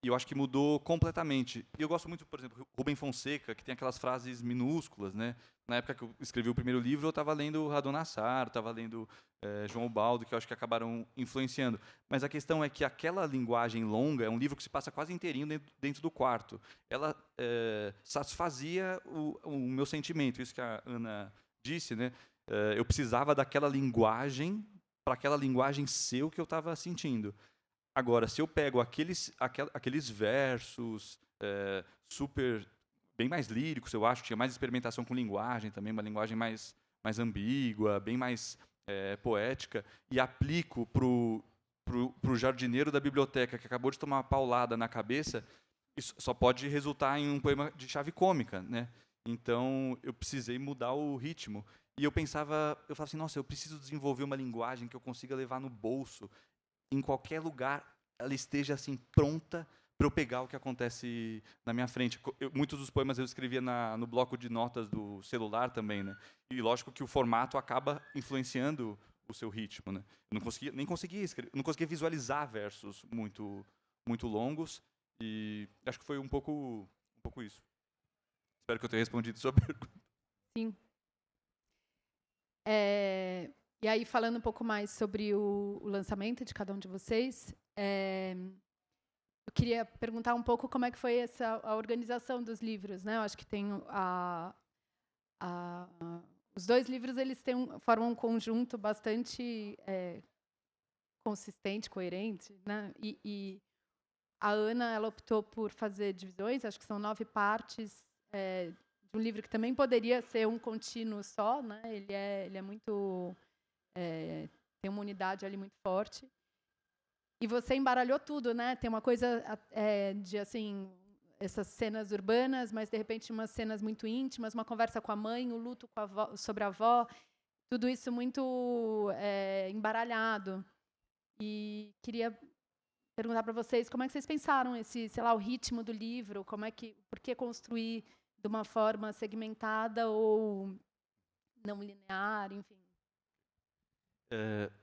E eu acho que mudou completamente. E eu gosto muito, por exemplo, Rubem Fonseca, que tem aquelas frases minúsculas, né? Na época que eu escrevi o primeiro livro, eu estava lendo Radon Nassar, estava lendo João Ubaldo, que eu acho que acabaram influenciando. Mas a questão é que aquela linguagem longa é um livro que se passa quase inteirinho dentro do quarto. Ela satisfazia o meu sentimento, isso que a Ana disse, né? Eu precisava daquela linguagem para aquela linguagem ser o que eu estava sentindo. Agora, se eu pego aqueles versos super bem mais líricos, eu acho, tinha mais experimentação com linguagem também, uma linguagem mais ambígua, bem mais poética, e aplico pro jardineiro da biblioteca que acabou de tomar uma paulada na cabeça, isso só pode resultar em um poema de chave cômica, né? Então, eu precisei mudar o ritmo. E eu falava assim, nossa, eu preciso desenvolver uma linguagem que eu consiga levar no bolso, em qualquer lugar ela esteja assim pronta para eu pegar o que acontece na minha frente. Muitos dos poemas eu escrevia no bloco de notas do celular também, né? E lógico que o formato acaba influenciando o seu ritmo, né? Eu não conseguia visualizar versos muito longos, e acho que foi um pouco isso. Espero que eu tenha respondido a sua pergunta. Sim. E aí, falando um pouco mais sobre o lançamento de cada um de vocês, eu queria perguntar um pouco como é que foi a organização dos livros, né? Eu acho que tem os dois livros, eles formam um conjunto bastante consistente, coerente, né? E a Ana, ela optou por fazer divisões, acho que são 9 partes de um livro que também poderia ser um contínuo só, né? Ele é muito tem uma unidade ali muito forte. E você embaralhou tudo, né? Tem uma coisa de assim essas cenas urbanas, mas de repente umas cenas muito íntimas, uma conversa com a mãe, o luto com a avó, sobre a avó, tudo isso muito embaralhado. E queria perguntar para vocês como é que vocês pensaram esse, sei lá, o ritmo do livro, por que construir de uma forma segmentada ou não linear, enfim.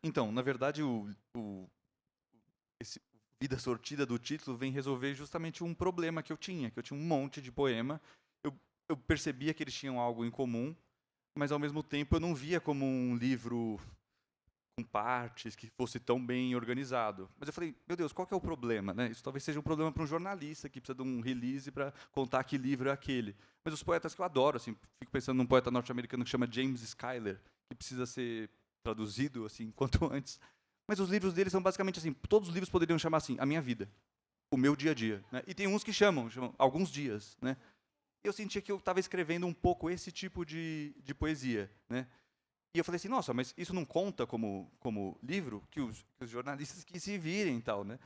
Então, na verdade, esse Vida Sortida do título vem resolver justamente um problema que eu tinha um monte de poema. Eu percebia que eles tinham algo em comum, mas ao mesmo tempo eu não via como um livro com partes que fosse tão bem organizado. Mas eu falei, meu Deus, qual que é o problema, né? Isso talvez seja um problema para um jornalista que precisa de um release para contar que livro é aquele. Mas os poetas que eu adoro, assim, fico pensando num poeta norte-americano que chama James Schuyler, que precisa ser traduzido assim quanto antes. Mas os livros dele são basicamente assim, todos os livros poderiam chamar assim, a minha vida, o meu dia a dia, né? E tem uns que chamam alguns dias, né? Eu sentia que eu estava escrevendo um pouco esse tipo de poesia, né? E eu falei assim, nossa, mas isso não conta como livro? Que os jornalistas que se virem e tal, né?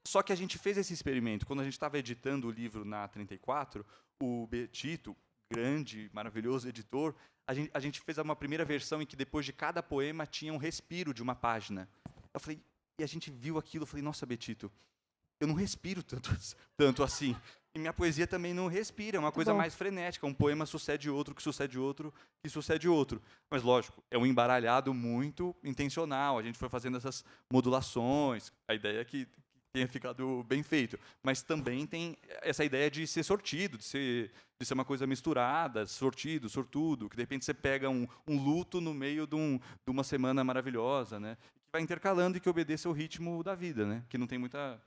Só que a gente fez esse experimento. Quando a gente estava editando o livro na 34, o Betito, grande, maravilhoso editor, a gente fez uma primeira versão em que depois de cada poema tinha um respiro de uma página. Eu falei, e a gente viu aquilo, eu falei, nossa, Betito, eu não respiro tanto assim. E minha poesia também não respira, é uma coisa mais frenética. Um poema sucede outro, que sucede outro, que sucede outro. Mas, lógico, é um embaralhado muito intencional. A gente foi fazendo essas modulações. A ideia é que tenha ficado bem feito. Mas também tem essa ideia de ser sortido, de ser uma coisa misturada, sortido, sortudo, que de repente você pega um luto no meio de uma semana maravilhosa, né? Que vai intercalando e que obedeça ao ritmo da vida, né? Que não tem muita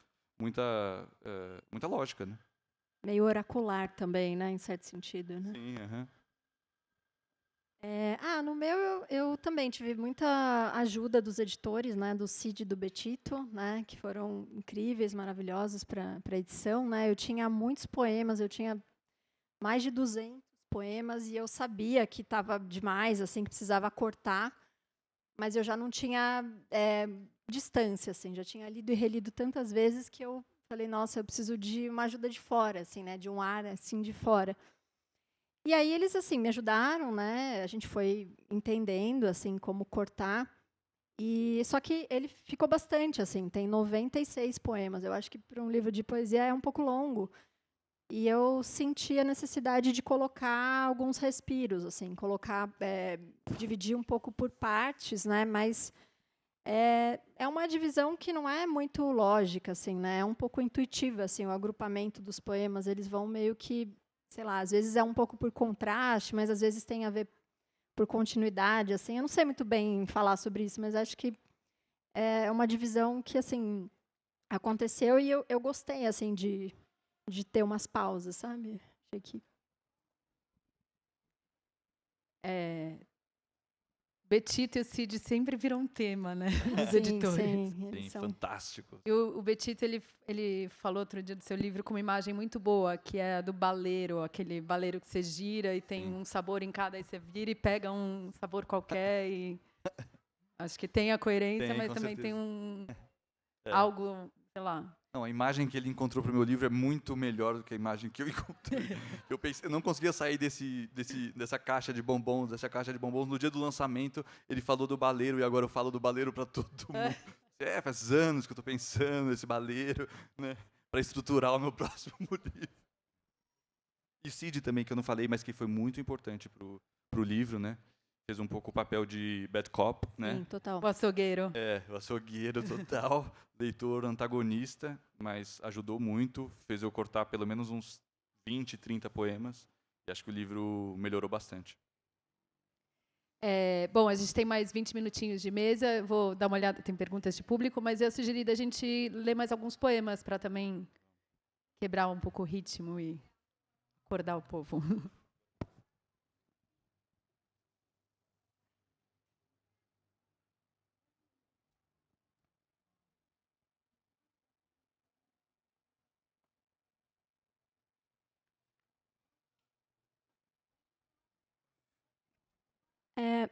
lógica, né? Meio oracular também, né, em certo sentido, né? Sim, No meu eu também tive muita ajuda dos editores, né, do Cid e do Betito, né, que foram incríveis, maravilhosos para edição, né? Eu tinha muitos poemas, eu tinha mais de 200 poemas e eu sabia que estava demais, assim, que precisava cortar, mas eu já não tinha distância, assim, já tinha lido e relido tantas vezes que eu falei, nossa, eu preciso de uma ajuda de fora, assim, né, de um ar assim de fora. E aí eles assim me ajudaram, né? A gente foi entendendo assim como cortar. E só que ele ficou bastante assim, tem 96 poemas. Eu acho que para um livro de poesia é um pouco longo. E eu senti a necessidade de colocar alguns respiros, assim, dividir um pouco por partes, né? Mas é uma divisão que não é muito lógica, assim, né? É um pouco intuitiva, assim, o agrupamento dos poemas. Eles vão meio que, sei lá, às vezes é um pouco por contraste, mas às vezes tem a ver por continuidade, assim. Eu não sei muito bem falar sobre isso, mas acho que é uma divisão que, assim, aconteceu e eu gostei, assim, de ter umas pausas, sabe? Achei que... Betito e o Cid sempre viram um tema, né? Os editores. Sim, fantástico. E o Betito, ele falou outro dia do seu livro com uma imagem muito boa, que é a do baleiro, aquele baleiro que você gira e tem um sabor em cada, aí você vira e pega um sabor qualquer e acho que tem a coerência, mas também certeza. tem algo, sei lá. Não, a imagem que ele encontrou para o meu livro é muito melhor do que a imagem que eu encontrei. Eu não conseguia sair dessa caixa de bombons, No dia do lançamento, ele falou do baleiro e agora eu falo do baleiro para todo mundo. Faz anos que eu estou pensando nesse baleiro, né, para estruturar o meu próximo livro. E Cid também, que eu não falei, mas que foi muito importante pro livro, né? Fez um pouco o papel de bad cop, né? Sim, total. O açougueiro. O açougueiro total, leitor antagonista, mas ajudou muito, fez eu cortar pelo menos uns 20, 30 poemas, e acho que o livro melhorou bastante. Bom, a gente tem mais 20 minutinhos de mesa, vou dar uma olhada, tem perguntas de público, mas eu sugeri da gente ler mais alguns poemas para também quebrar um pouco o ritmo e acordar o povo.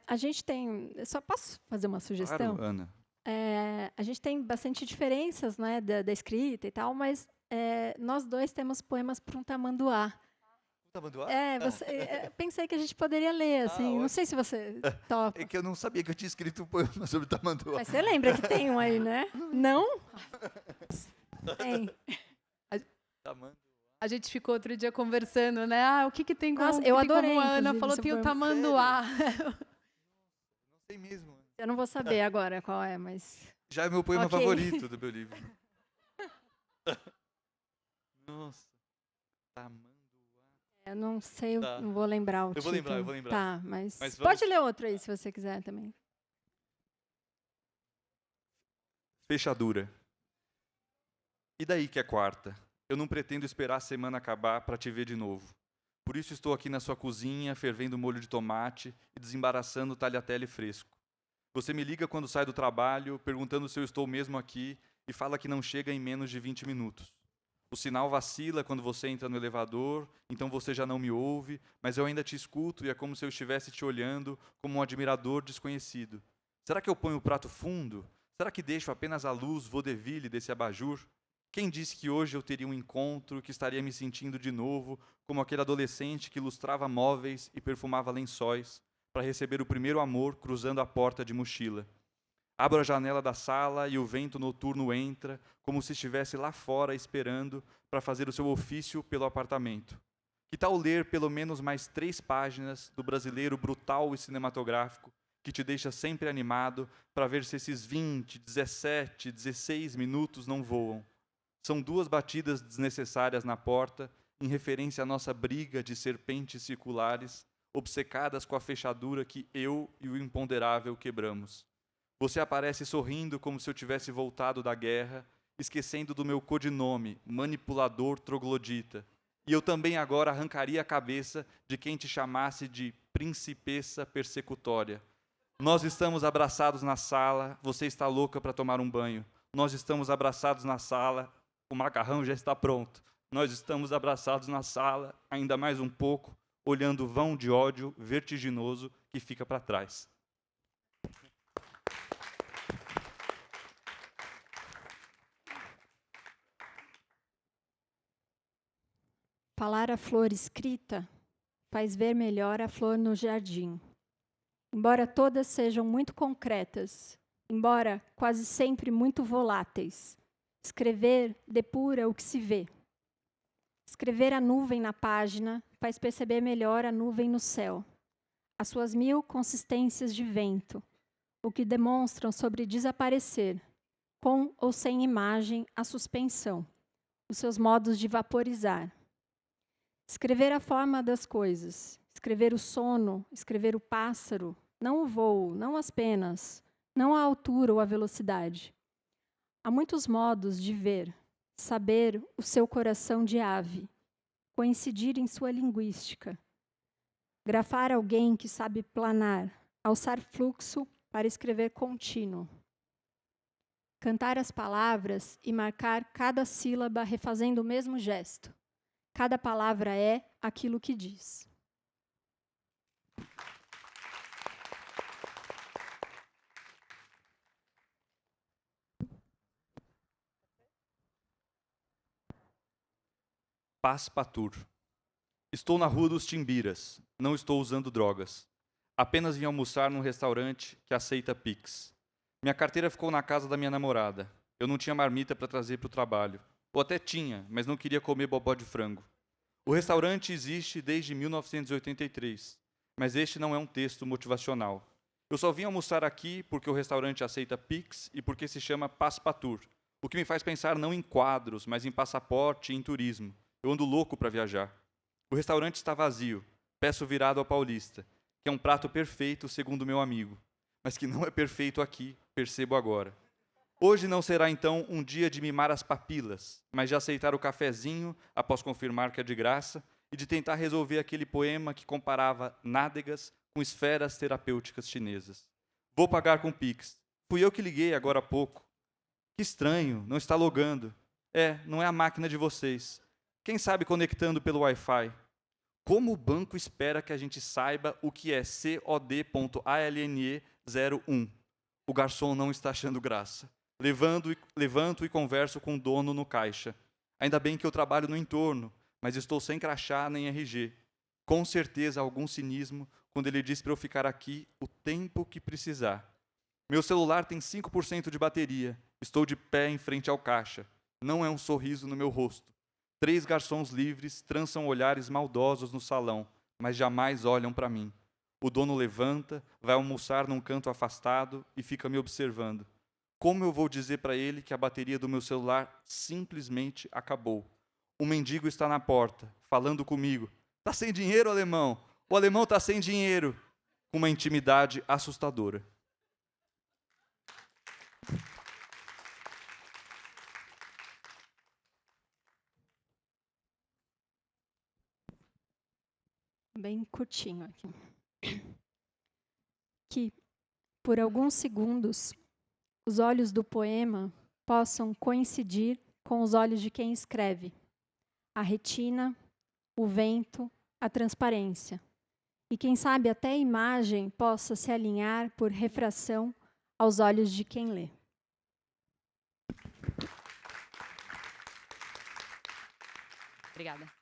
A gente tem... Só posso fazer uma sugestão? Claro, Ana. A gente tem bastante diferenças, né, da escrita e tal, mas nós dois temos poemas para um tamanduá. Tamanduá? Pensei que a gente poderia ler, assim. Não sei se você topa. É que eu não sabia que eu tinha escrito um poema sobre tamanduá. Mas você lembra que tem um aí, né? Não? Tem. Tamanduá. A gente ficou outro dia conversando, né? Ah, o que tem como, Nossa, que eu tem adorei, como a Ana inclusive, falou, esse tem o poema. tamanduá. Não sei mesmo. Eu não vou saber agora qual é, mas... Já é meu poema Ok. favorito do meu livro. Nossa. Tamanduá. Eu não sei, Tá. não vou lembrar o Eu título. vou lembrar. Tá, mas Mas pode vamos- ler outro aí, se você quiser também. Fechadura. E daí que é quarta? Eu não pretendo esperar a semana acabar para te ver de novo. Por isso estou aqui na sua cozinha, fervendo molho de tomate e desembaraçando tagliatelle fresco. Você me liga quando sai do trabalho, perguntando se eu estou mesmo aqui e fala que não chega em menos de 20 minutos. O sinal vacila quando você entra no elevador, então você já não me ouve, mas eu ainda te escuto e é como se eu estivesse te olhando como um admirador desconhecido. Será que eu ponho o prato fundo? Será que deixo apenas a luz vaudeville desse abajur? Quem disse que hoje eu teria um encontro, que estaria me sentindo de novo como aquele adolescente que lustrava móveis e perfumava lençóis para receber o primeiro amor cruzando a porta de mochila? Abro a janela da sala e o vento noturno entra, como se estivesse lá fora esperando para fazer o seu ofício pelo apartamento. Que tal ler pelo menos mais 3 páginas do brasileiro brutal e cinematográfico, que te deixa sempre animado para ver se esses 20, 17, 16 minutos não voam? São 2 batidas desnecessárias na porta, em referência à nossa briga de serpentes circulares, obcecadas com a fechadura que eu e o imponderável quebramos. Você aparece sorrindo como se eu tivesse voltado da guerra, esquecendo do meu codinome, manipulador troglodita. E eu também agora arrancaria a cabeça de quem te chamasse de principessa persecutória. Nós estamos abraçados na sala, você está louca para tomar um banho. Nós estamos abraçados na sala, o macarrão já está pronto. Nós estamos abraçados na sala, ainda mais um pouco, olhando o vão de ódio vertiginoso que fica para trás. Falar a flor escrita faz ver melhor a flor no jardim. Embora todas sejam muito concretas, embora quase sempre muito voláteis, escrever depura o que se vê. Escrever a nuvem na página faz perceber melhor a nuvem no céu, as suas 1000 consistências de vento, o que demonstram sobre desaparecer, com ou sem imagem, a suspensão, os seus modos de vaporizar. Escrever a forma das coisas, escrever o sono, escrever o pássaro, não o voo, não as penas, não a altura ou a velocidade. Há muitos modos de ver, saber o seu coração de ave, coincidir em sua linguística. Grafar alguém que sabe planar, alçar fluxo para escrever contínuo. Cantar as palavras e marcar cada sílaba refazendo o mesmo gesto. Cada palavra é aquilo que diz. Paz Patur. Estou na Rua dos Timbiras. Não estou usando drogas. Apenas vim almoçar num restaurante que aceita Pix. Minha carteira ficou na casa da minha namorada. Eu não tinha marmita para trazer para o trabalho. Ou até tinha, mas não queria comer bobó de frango. O restaurante existe desde 1983, mas este não é um texto motivacional. Eu só vim almoçar aqui porque o restaurante aceita Pix e porque se chama Paz Patur, o que me faz pensar não em quadros, mas em passaporte e em turismo. Eu ando louco para viajar. O restaurante está vazio. Peço virado ao paulista, que é um prato perfeito segundo meu amigo, mas que não é perfeito aqui, percebo agora. Hoje não será, então, um dia de mimar as papilas, mas de aceitar o cafezinho após confirmar que é de graça e de tentar resolver aquele poema que comparava nádegas com esferas terapêuticas chinesas. Vou pagar com Pix. Fui eu que liguei agora há pouco. Que estranho, não está logando. Não é a máquina de vocês. Quem sabe conectando pelo Wi-Fi? Como o banco espera que a gente saiba o que é COD.ALNE01? O garçom não está achando graça. Levanto e converso com o dono no caixa. Ainda bem que eu trabalho no entorno, mas estou sem crachá nem RG. Com certeza algum cinismo quando ele diz para eu ficar aqui o tempo que precisar. Meu celular tem 5% de bateria. Estou de pé em frente ao caixa. Não é um sorriso no meu rosto. 3 garçons livres trançam olhares maldosos no salão, mas jamais olham para mim. O dono levanta, vai almoçar num canto afastado e fica me observando. Como eu vou dizer para ele que a bateria do meu celular simplesmente acabou? O mendigo está na porta, falando comigo. Tá sem dinheiro, alemão? O alemão tá sem dinheiro. Com uma intimidade assustadora. Bem curtinho aqui. Que, por alguns segundos, os olhos do poema possam coincidir com os olhos de quem escreve. A retina, o vento, a transparência. E quem sabe até a imagem possa se alinhar por refração aos olhos de quem lê. Obrigada.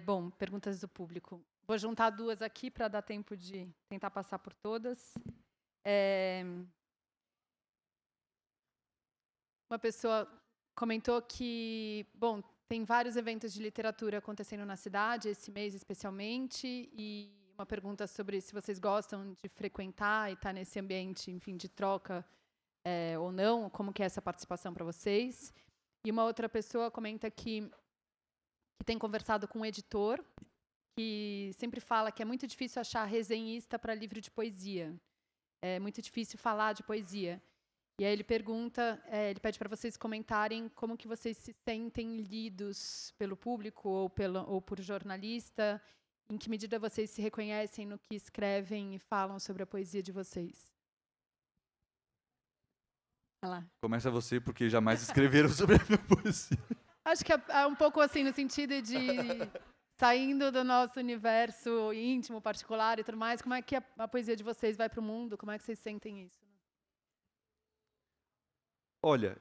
Bom, perguntas do público. Vou juntar 2 aqui para dar tempo de tentar passar por todas. Uma pessoa comentou que, bom, tem vários eventos de literatura acontecendo na cidade, esse mês especialmente, e uma pergunta sobre se vocês gostam de frequentar e estar nesse ambiente, enfim, de troca ou não, como que é essa participação para vocês. E uma outra pessoa comenta que tem conversado com um editor, que sempre fala que é muito difícil achar resenhista para livro de poesia. É muito difícil falar de poesia. E aí ele pergunta, ele pede para vocês comentarem como que vocês se sentem lidos pelo público ou por jornalista, em que medida vocês se reconhecem no que escrevem e falam sobre a poesia de vocês. Olha lá. Começa você, porque jamais escreveram sobre a minha poesia. Acho que é um pouco assim, no sentido de saindo do nosso universo íntimo, particular e tudo mais, como é que a poesia de vocês vai para o mundo? Como é que vocês sentem isso? Olha,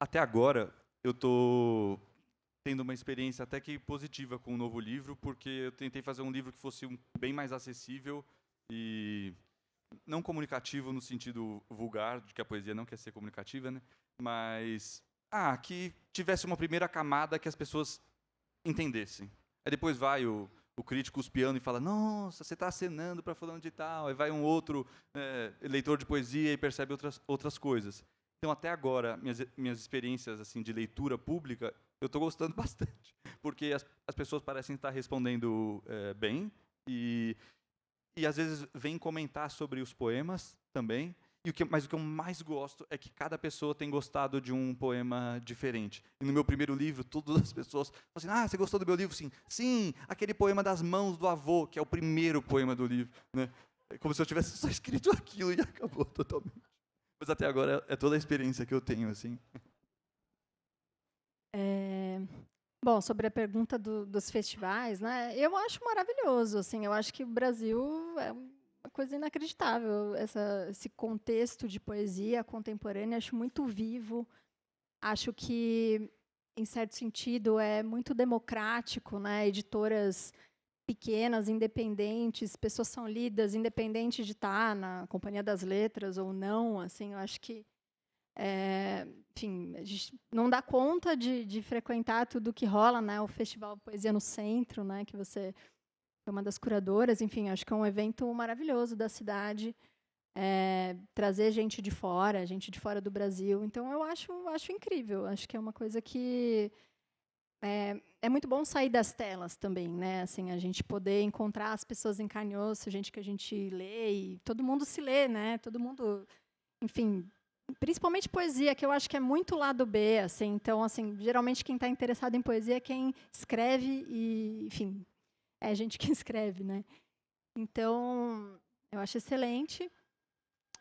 até agora eu estou tendo uma experiência até que positiva com o novo livro, porque eu tentei fazer um livro que fosse bem mais acessível e não comunicativo no sentido vulgar, de que a poesia não quer ser comunicativa, né? Mas que tivesse uma primeira camada que as pessoas entendessem. Aí depois vai o crítico espiando e fala, nossa, você está acenando para fulano de tal. Aí vai um outro leitor de poesia e percebe outras coisas. Então, até agora, minhas experiências assim de leitura pública, eu estou gostando bastante, porque as pessoas parecem estar respondendo bem e às vezes vêm comentar sobre os poemas também. Mas o que eu mais gosto é que cada pessoa tem gostado de um poema diferente. E no meu primeiro livro, todas as pessoas falam assim, você gostou do meu livro? Sim. Sim, aquele poema das mãos do avô, que é o primeiro poema do livro. Né? É como se eu tivesse só escrito aquilo e acabou totalmente. Mas até agora é toda a experiência que eu tenho. Assim. Bom, sobre a pergunta dos festivais, né? Eu acho maravilhoso. Assim, eu acho que o Brasil é uma coisa inacreditável. Esse contexto de poesia contemporânea, acho muito vivo. Acho que, em certo sentido, é muito democrático, né? Editoras pequenas, independentes, pessoas são lidas, independente de estar na Companhia das Letras ou não. Assim, eu acho que enfim, a gente não dá conta de frequentar tudo que rola, né? O Festival Poesia no Centro, né? Que você é uma das curadoras. Enfim, acho que é um evento maravilhoso da cidade. Trazer gente de fora do Brasil. Então, eu acho incrível. Acho que é uma coisa que é muito bom sair das telas também, né? Assim, a gente poder encontrar as pessoas em carne e osso, gente que a gente lê e todo mundo se lê, né? Todo mundo, enfim. Principalmente poesia, que eu acho que é muito lado B, assim. Então, assim, geralmente quem está interessado em poesia é quem escreve e, enfim, é a gente que escreve, né? Então, eu acho excelente.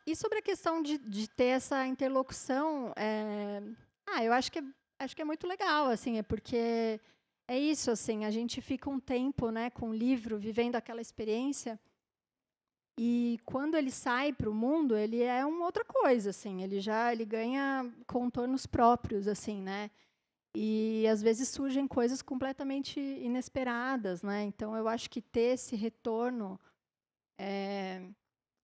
E sobre a questão de ter essa interlocução, eu acho que Acho que é muito legal, assim, é porque é isso, assim, a gente fica um tempo, né, com o livro, vivendo aquela experiência, e quando ele sai para o mundo, ele é uma outra coisa, assim, ele ganha contornos próprios, assim, né? E às vezes surgem coisas completamente inesperadas, né? Então eu acho que ter esse retorno é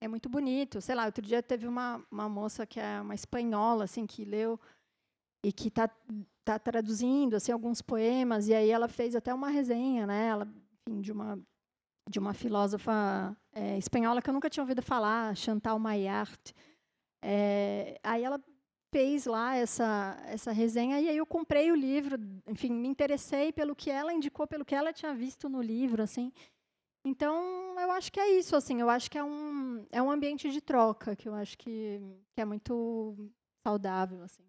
muito bonito. Sei lá, outro dia teve uma moça que é uma espanhola, assim, que leu e que tá traduzindo assim alguns poemas, e aí ela fez até uma resenha, né? Ela, enfim, de uma filósofa espanhola que eu nunca tinha ouvido falar, Chantal Maillard. Aí ela fez lá essa resenha, e aí eu comprei o livro, enfim, me interessei pelo que ela indicou, pelo que ela tinha visto no livro, assim. Então, eu acho que é isso, assim, eu acho que é um ambiente de troca, que eu acho que é muito saudável, assim.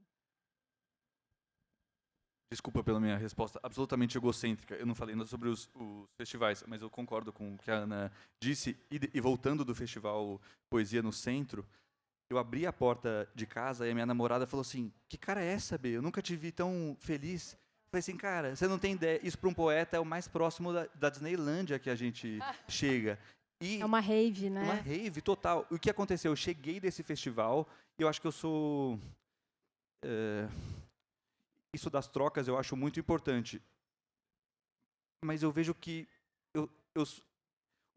Desculpa pela minha resposta absolutamente egocêntrica. Eu não falei nada sobre os festivais, mas eu concordo com o que a Ana disse. E voltando do festival Poesia no Centro, eu abri a porta de casa e a minha namorada falou assim: "Que cara é essa, B? Eu nunca te vi tão feliz." Eu falei assim: "Cara, você não tem ideia. Isso para um poeta é o mais próximo da Disneylândia que a gente chega." E É uma rave, uma né? rave total. O que aconteceu? Eu cheguei desse festival e eu acho que eu sou... Isso das trocas eu acho muito importante. Mas eu vejo que eu, eu,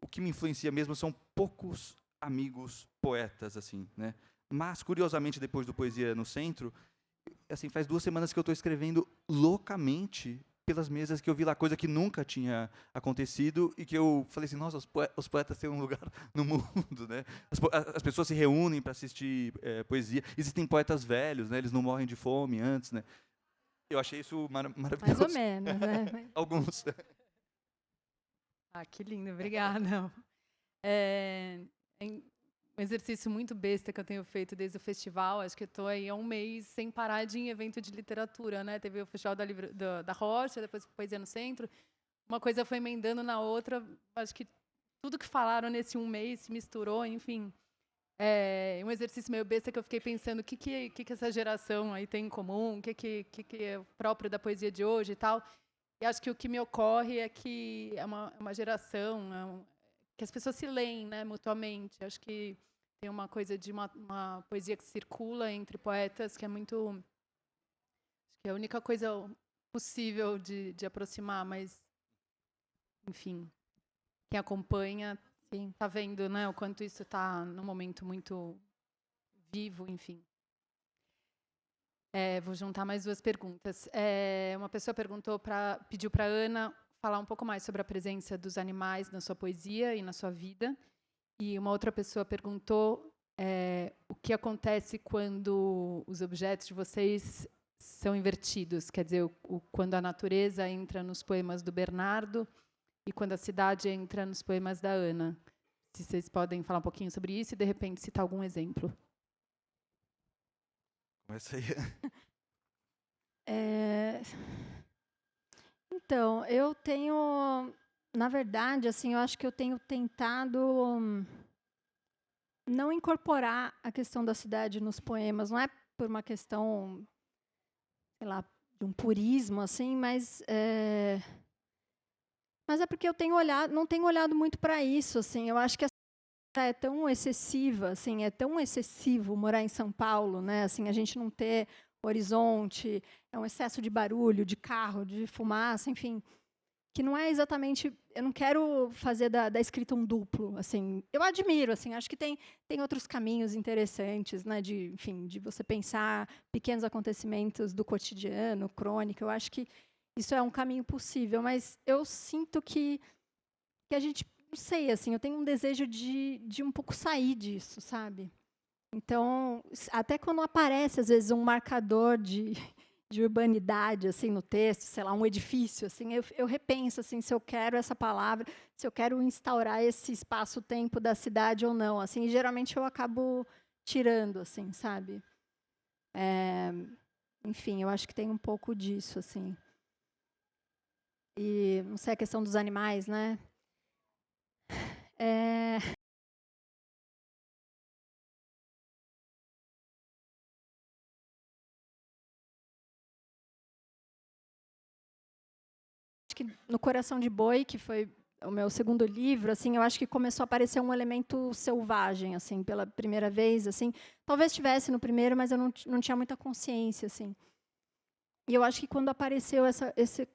o que me influencia mesmo são poucos amigos poetas, assim, né? Mas, curiosamente, depois do Poesia no Centro, assim, faz 2 semanas que eu estou escrevendo loucamente pelas mesas que eu vi lá, coisa que nunca tinha acontecido e que eu falei assim, nossa, os poetas têm um lugar no mundo, né? As pessoas se reúnem para assistir poesia. Existem poetas velhos, né? Eles não morrem de fome antes, né? Eu achei isso Mais ou maravilhoso. menos, né? Alguns. Ah, que lindo, obrigada. É um exercício muito besta que eu tenho feito desde o festival. Acho que estou aí há um mês sem parar de ir em evento de literatura, né? Teve o Festival da Rocha, depois Poesia no Centro. Uma coisa foi emendando na outra. Acho que tudo que falaram nesse um mês se misturou, enfim. É um exercício meio besta que eu fiquei pensando o que essa geração aí tem em comum, o que é próprio da poesia de hoje e tal. E acho que o que me ocorre é que é uma geração que as pessoas se leem, né, mutuamente. Acho que tem uma coisa de uma poesia que circula entre poetas que é muito... Acho que é a única coisa possível de aproximar, mas, enfim, quem acompanha está vendo, né, o quanto isso está num momento muito vivo, enfim. Vou juntar mais 2 perguntas. Uma pessoa pediu para a Ana falar um pouco mais sobre a presença dos animais na sua poesia e na sua vida. E uma outra pessoa perguntou o que acontece quando os objetos de vocês são invertidos. Quer dizer, quando a natureza entra nos poemas do Bernardo e quando a cidade entra nos poemas da Ana. Se vocês podem falar um pouquinho sobre isso e, de repente, citar algum exemplo. Começa aí. Então, eu tenho, na verdade, assim, eu acho que eu tenho tentado não incorporar a questão da cidade nos poemas. Não é por uma questão, sei lá, de um purismo, assim, mas é porque eu tenho olhado, não tenho olhado muito para isso, assim. Eu acho que a cidade é tão excessiva, assim, é tão excessivo morar em São Paulo, né? Assim, a gente não ter horizonte, é um excesso de barulho, de carro, de fumaça, enfim, que não é exatamente... Eu não quero fazer da escrita um duplo, assim. Eu admiro, assim, acho que tem outros caminhos interessantes, né, enfim, de você pensar pequenos acontecimentos do cotidiano, crônica. Eu acho que isso é um caminho possível, mas eu sinto que a gente, não sei, assim, eu tenho um desejo de um pouco sair disso, sabe? Então, até quando aparece, às vezes, um marcador de urbanidade, assim, no texto, sei lá, um edifício, assim, eu repenso, assim, se eu quero essa palavra, se eu quero instaurar esse espaço-tempo da cidade ou não, assim, e geralmente eu acabo tirando, assim, sabe? Enfim, eu acho que tem um pouco disso, assim. E, não sei, a questão dos animais, né? que no Coração de Boi, que foi o meu segundo livro, assim, eu acho que começou a aparecer um elemento selvagem, assim, pela primeira vez, assim. Talvez tivesse no primeiro, mas eu não tinha muita consciência, assim. E eu acho que quando apareceu esse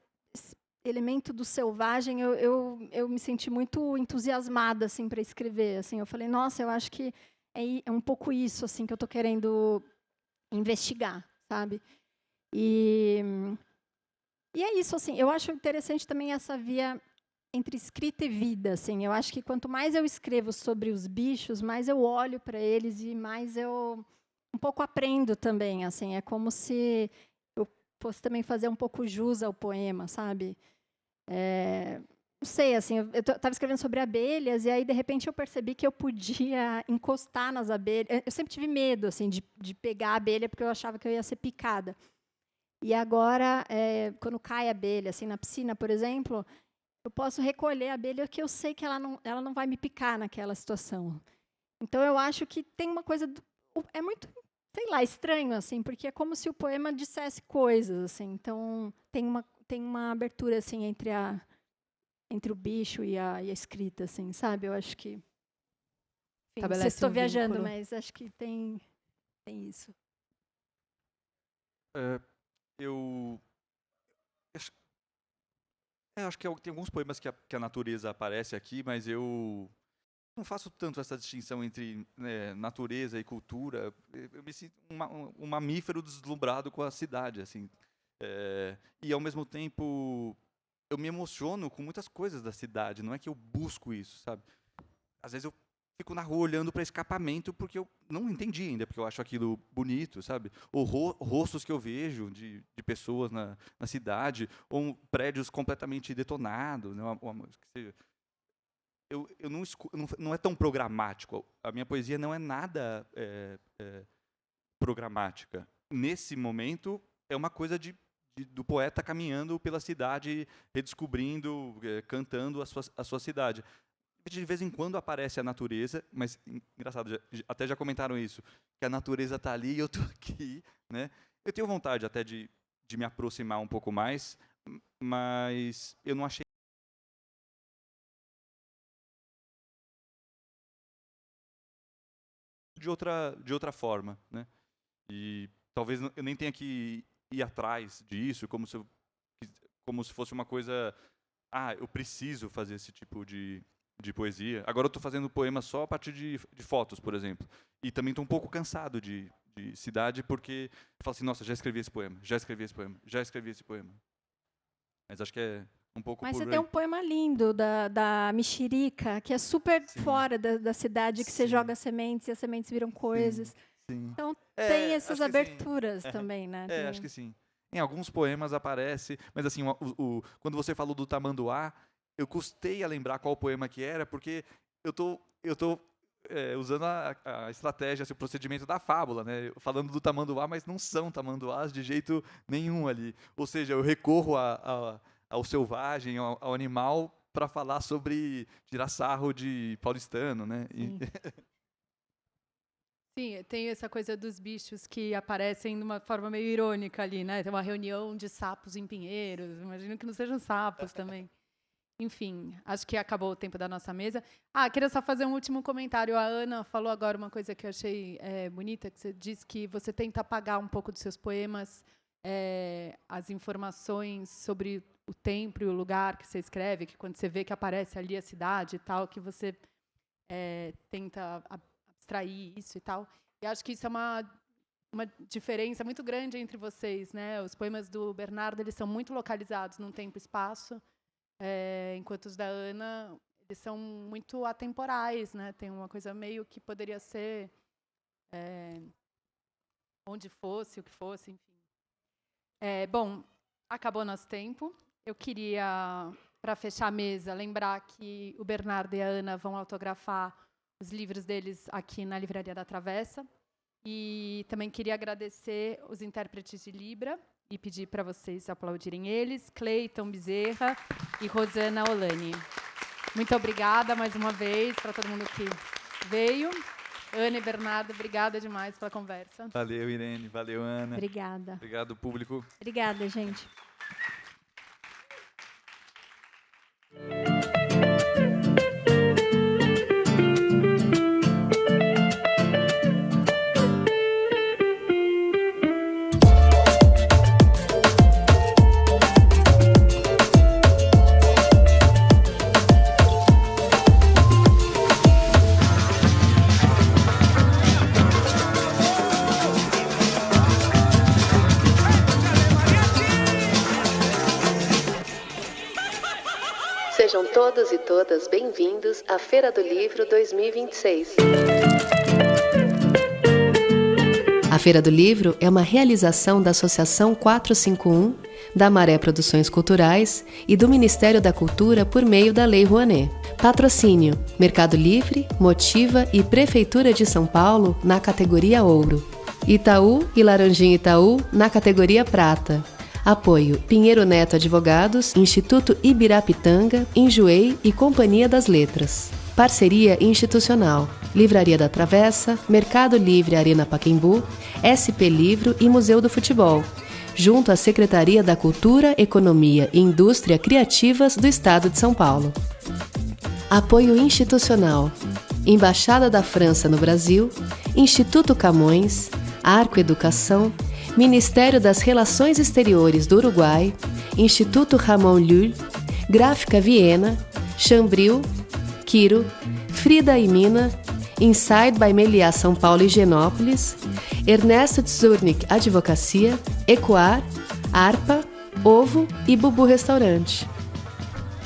elemento do selvagem, eu me senti muito entusiasmada, assim, para escrever, assim. Eu falei, nossa, eu acho que é um pouco isso, assim, que eu estou querendo investigar, sabe? E é isso, assim. Eu acho interessante também essa via entre escrita e vida, assim. Eu acho que quanto mais eu escrevo sobre os bichos, mais eu olho para eles e mais eu um pouco aprendo também, assim. É como se eu fosse também fazer um pouco jus ao poema, sabe? Não sei, assim, eu estava escrevendo sobre abelhas e aí, de repente, eu percebi que eu podia encostar nas abelhas. Eu sempre tive medo, assim, de pegar a abelha, porque eu achava que eu ia ser picada. E agora, quando cai a abelha, assim, na piscina, por exemplo, eu posso recolher a abelha que eu sei que ela não vai me picar naquela situação. Então, eu acho que tem uma coisa... É muito, sei lá, estranho, assim, porque é como se o poema dissesse coisas, assim. Então, tem uma abertura, assim, entre o bicho e a escrita, assim, sabe? Eu acho que... Enfim, não sei se estou viajando, mas acho que tem isso. Eu acho que tem alguns poemas que a natureza aparece aqui, mas eu não faço tanto essa distinção entre natureza e cultura. Eu me sinto um mamífero deslumbrado com a cidade, assim. E, ao mesmo tempo, eu me emociono com muitas coisas da cidade. Não é que eu busco isso, sabe? Às vezes eu fico na rua olhando para escapamento porque eu não entendi ainda, porque eu acho aquilo bonito, sabe? Ou rostos que eu vejo de pessoas na cidade, ou prédios completamente detonados, né? Eu não é tão programático. A minha poesia não é nada programática. Nesse momento, é uma coisa do poeta caminhando pela cidade, redescobrindo, cantando a sua cidade. De vez em quando aparece a natureza, mas, engraçado, até já comentaram isso, que a natureza está ali e eu estou aqui, né? Eu tenho vontade até de me aproximar um pouco mais, mas eu não achei de outra forma, né? E talvez eu nem tenha que ir atrás disso, como se fosse uma coisa, eu preciso fazer esse tipo de poesia. Agora eu estou fazendo poema só a partir de fotos, por exemplo. E também estou um pouco cansado de cidade, porque eu falo assim, nossa, já escrevi esse poema, já escrevi esse poema, já escrevi esse poema. Mas acho que é um pouco Mas por você aí. tem um poema lindo da mexerica, que é super fora da cidade, que você joga sementes e as sementes viram coisas. Sim. Então, tem essas aberturas também, né? Acho que sim. Em alguns poemas aparece, mas assim, quando você falou do tamanduá, eu custei a lembrar qual poema que era, porque eu tô usando a estratégia, o procedimento da fábula, né? Falando do tamanduá, mas não são tamanduás de jeito nenhum ali. Ou seja, eu recorro ao selvagem, ao animal, para falar sobre tirar sarro de paulistano, né? Sim, tem essa coisa dos bichos que aparecem de uma forma meio irônica ali, né? Tem uma reunião de sapos em Pinheiros, imagino que não sejam sapos também. Enfim, acho que acabou o tempo da nossa mesa. Queria só fazer um último comentário. A Ana falou agora uma coisa que eu achei bonita, que você disse que você tenta apagar um pouco dos seus poemas as informações sobre o tempo e o lugar que você escreve, que quando você vê que aparece ali a cidade e tal, que você tenta abstrair isso e tal. E acho que isso é uma diferença muito grande entre vocês, né? Os poemas do Bernardo, eles são muito localizados num tempo e espaço, enquanto os da Ana, eles são muito atemporais, né? Tem uma coisa meio que poderia ser onde fosse, o que fosse, enfim. Bom, acabou nosso tempo. Eu queria, para fechar a mesa, lembrar que o Bernardo e a Ana vão autografar os livros deles aqui na Livraria da Travessa. E também queria agradecer os intérpretes de Libra e pedir para vocês aplaudirem eles, Cleiton Bezerra e Rosana Olani. Muito obrigada mais uma vez para todo mundo que veio. Ana e Bernardo, obrigada demais pela conversa. Valeu, Irene. Valeu, Ana. Obrigada. Obrigado, público. Obrigada, gente. Sejam todos e todas bem-vindos à Feira do Livro 2026. A Feira do Livro é uma realização da Associação 451, da Maré Produções Culturais e do Ministério da Cultura por meio da Lei Rouanet. Patrocínio: Mercado Livre, Motiva e Prefeitura de São Paulo na categoria Ouro. Itaú e Laranjinha Itaú na categoria Prata. Apoio: Pinheiro Neto Advogados, Instituto Ibirapitanga, Enjoei e Companhia das Letras. Parceria institucional: Livraria da Travessa, Mercado Livre Arena Pacaembu, SP Livro e Museu do Futebol, junto à Secretaria da Cultura, Economia e Indústria Criativas do Estado de São Paulo. Apoio institucional: Embaixada da França no Brasil, Instituto Camões, Arco Educação, Ministério das Relações Exteriores do Uruguai, Instituto Ramon Llull, Gráfica Viena, Chambril, Quiro, Frida e Mina, Inside by Meliá São Paulo e Higienópolis, Ernesto Tzurnik Advocacia, Ecoar, Arpa, Ovo e Bubu Restaurante.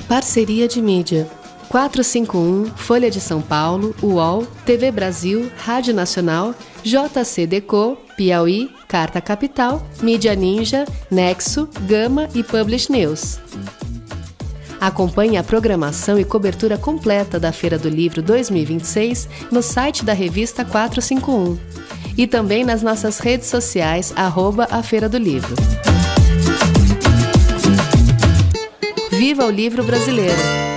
Parceria de mídia: 451, Folha de São Paulo, UOL, TV Brasil, Rádio Nacional, JC Deco, Piauí, Carta Capital, Mídia Ninja, Nexo, Gama e Publish News. Acompanhe a programação e cobertura completa da Feira do Livro 2026 no site da revista 451 e também nas nossas redes sociais @a Feira do Livro. Viva o livro brasileiro!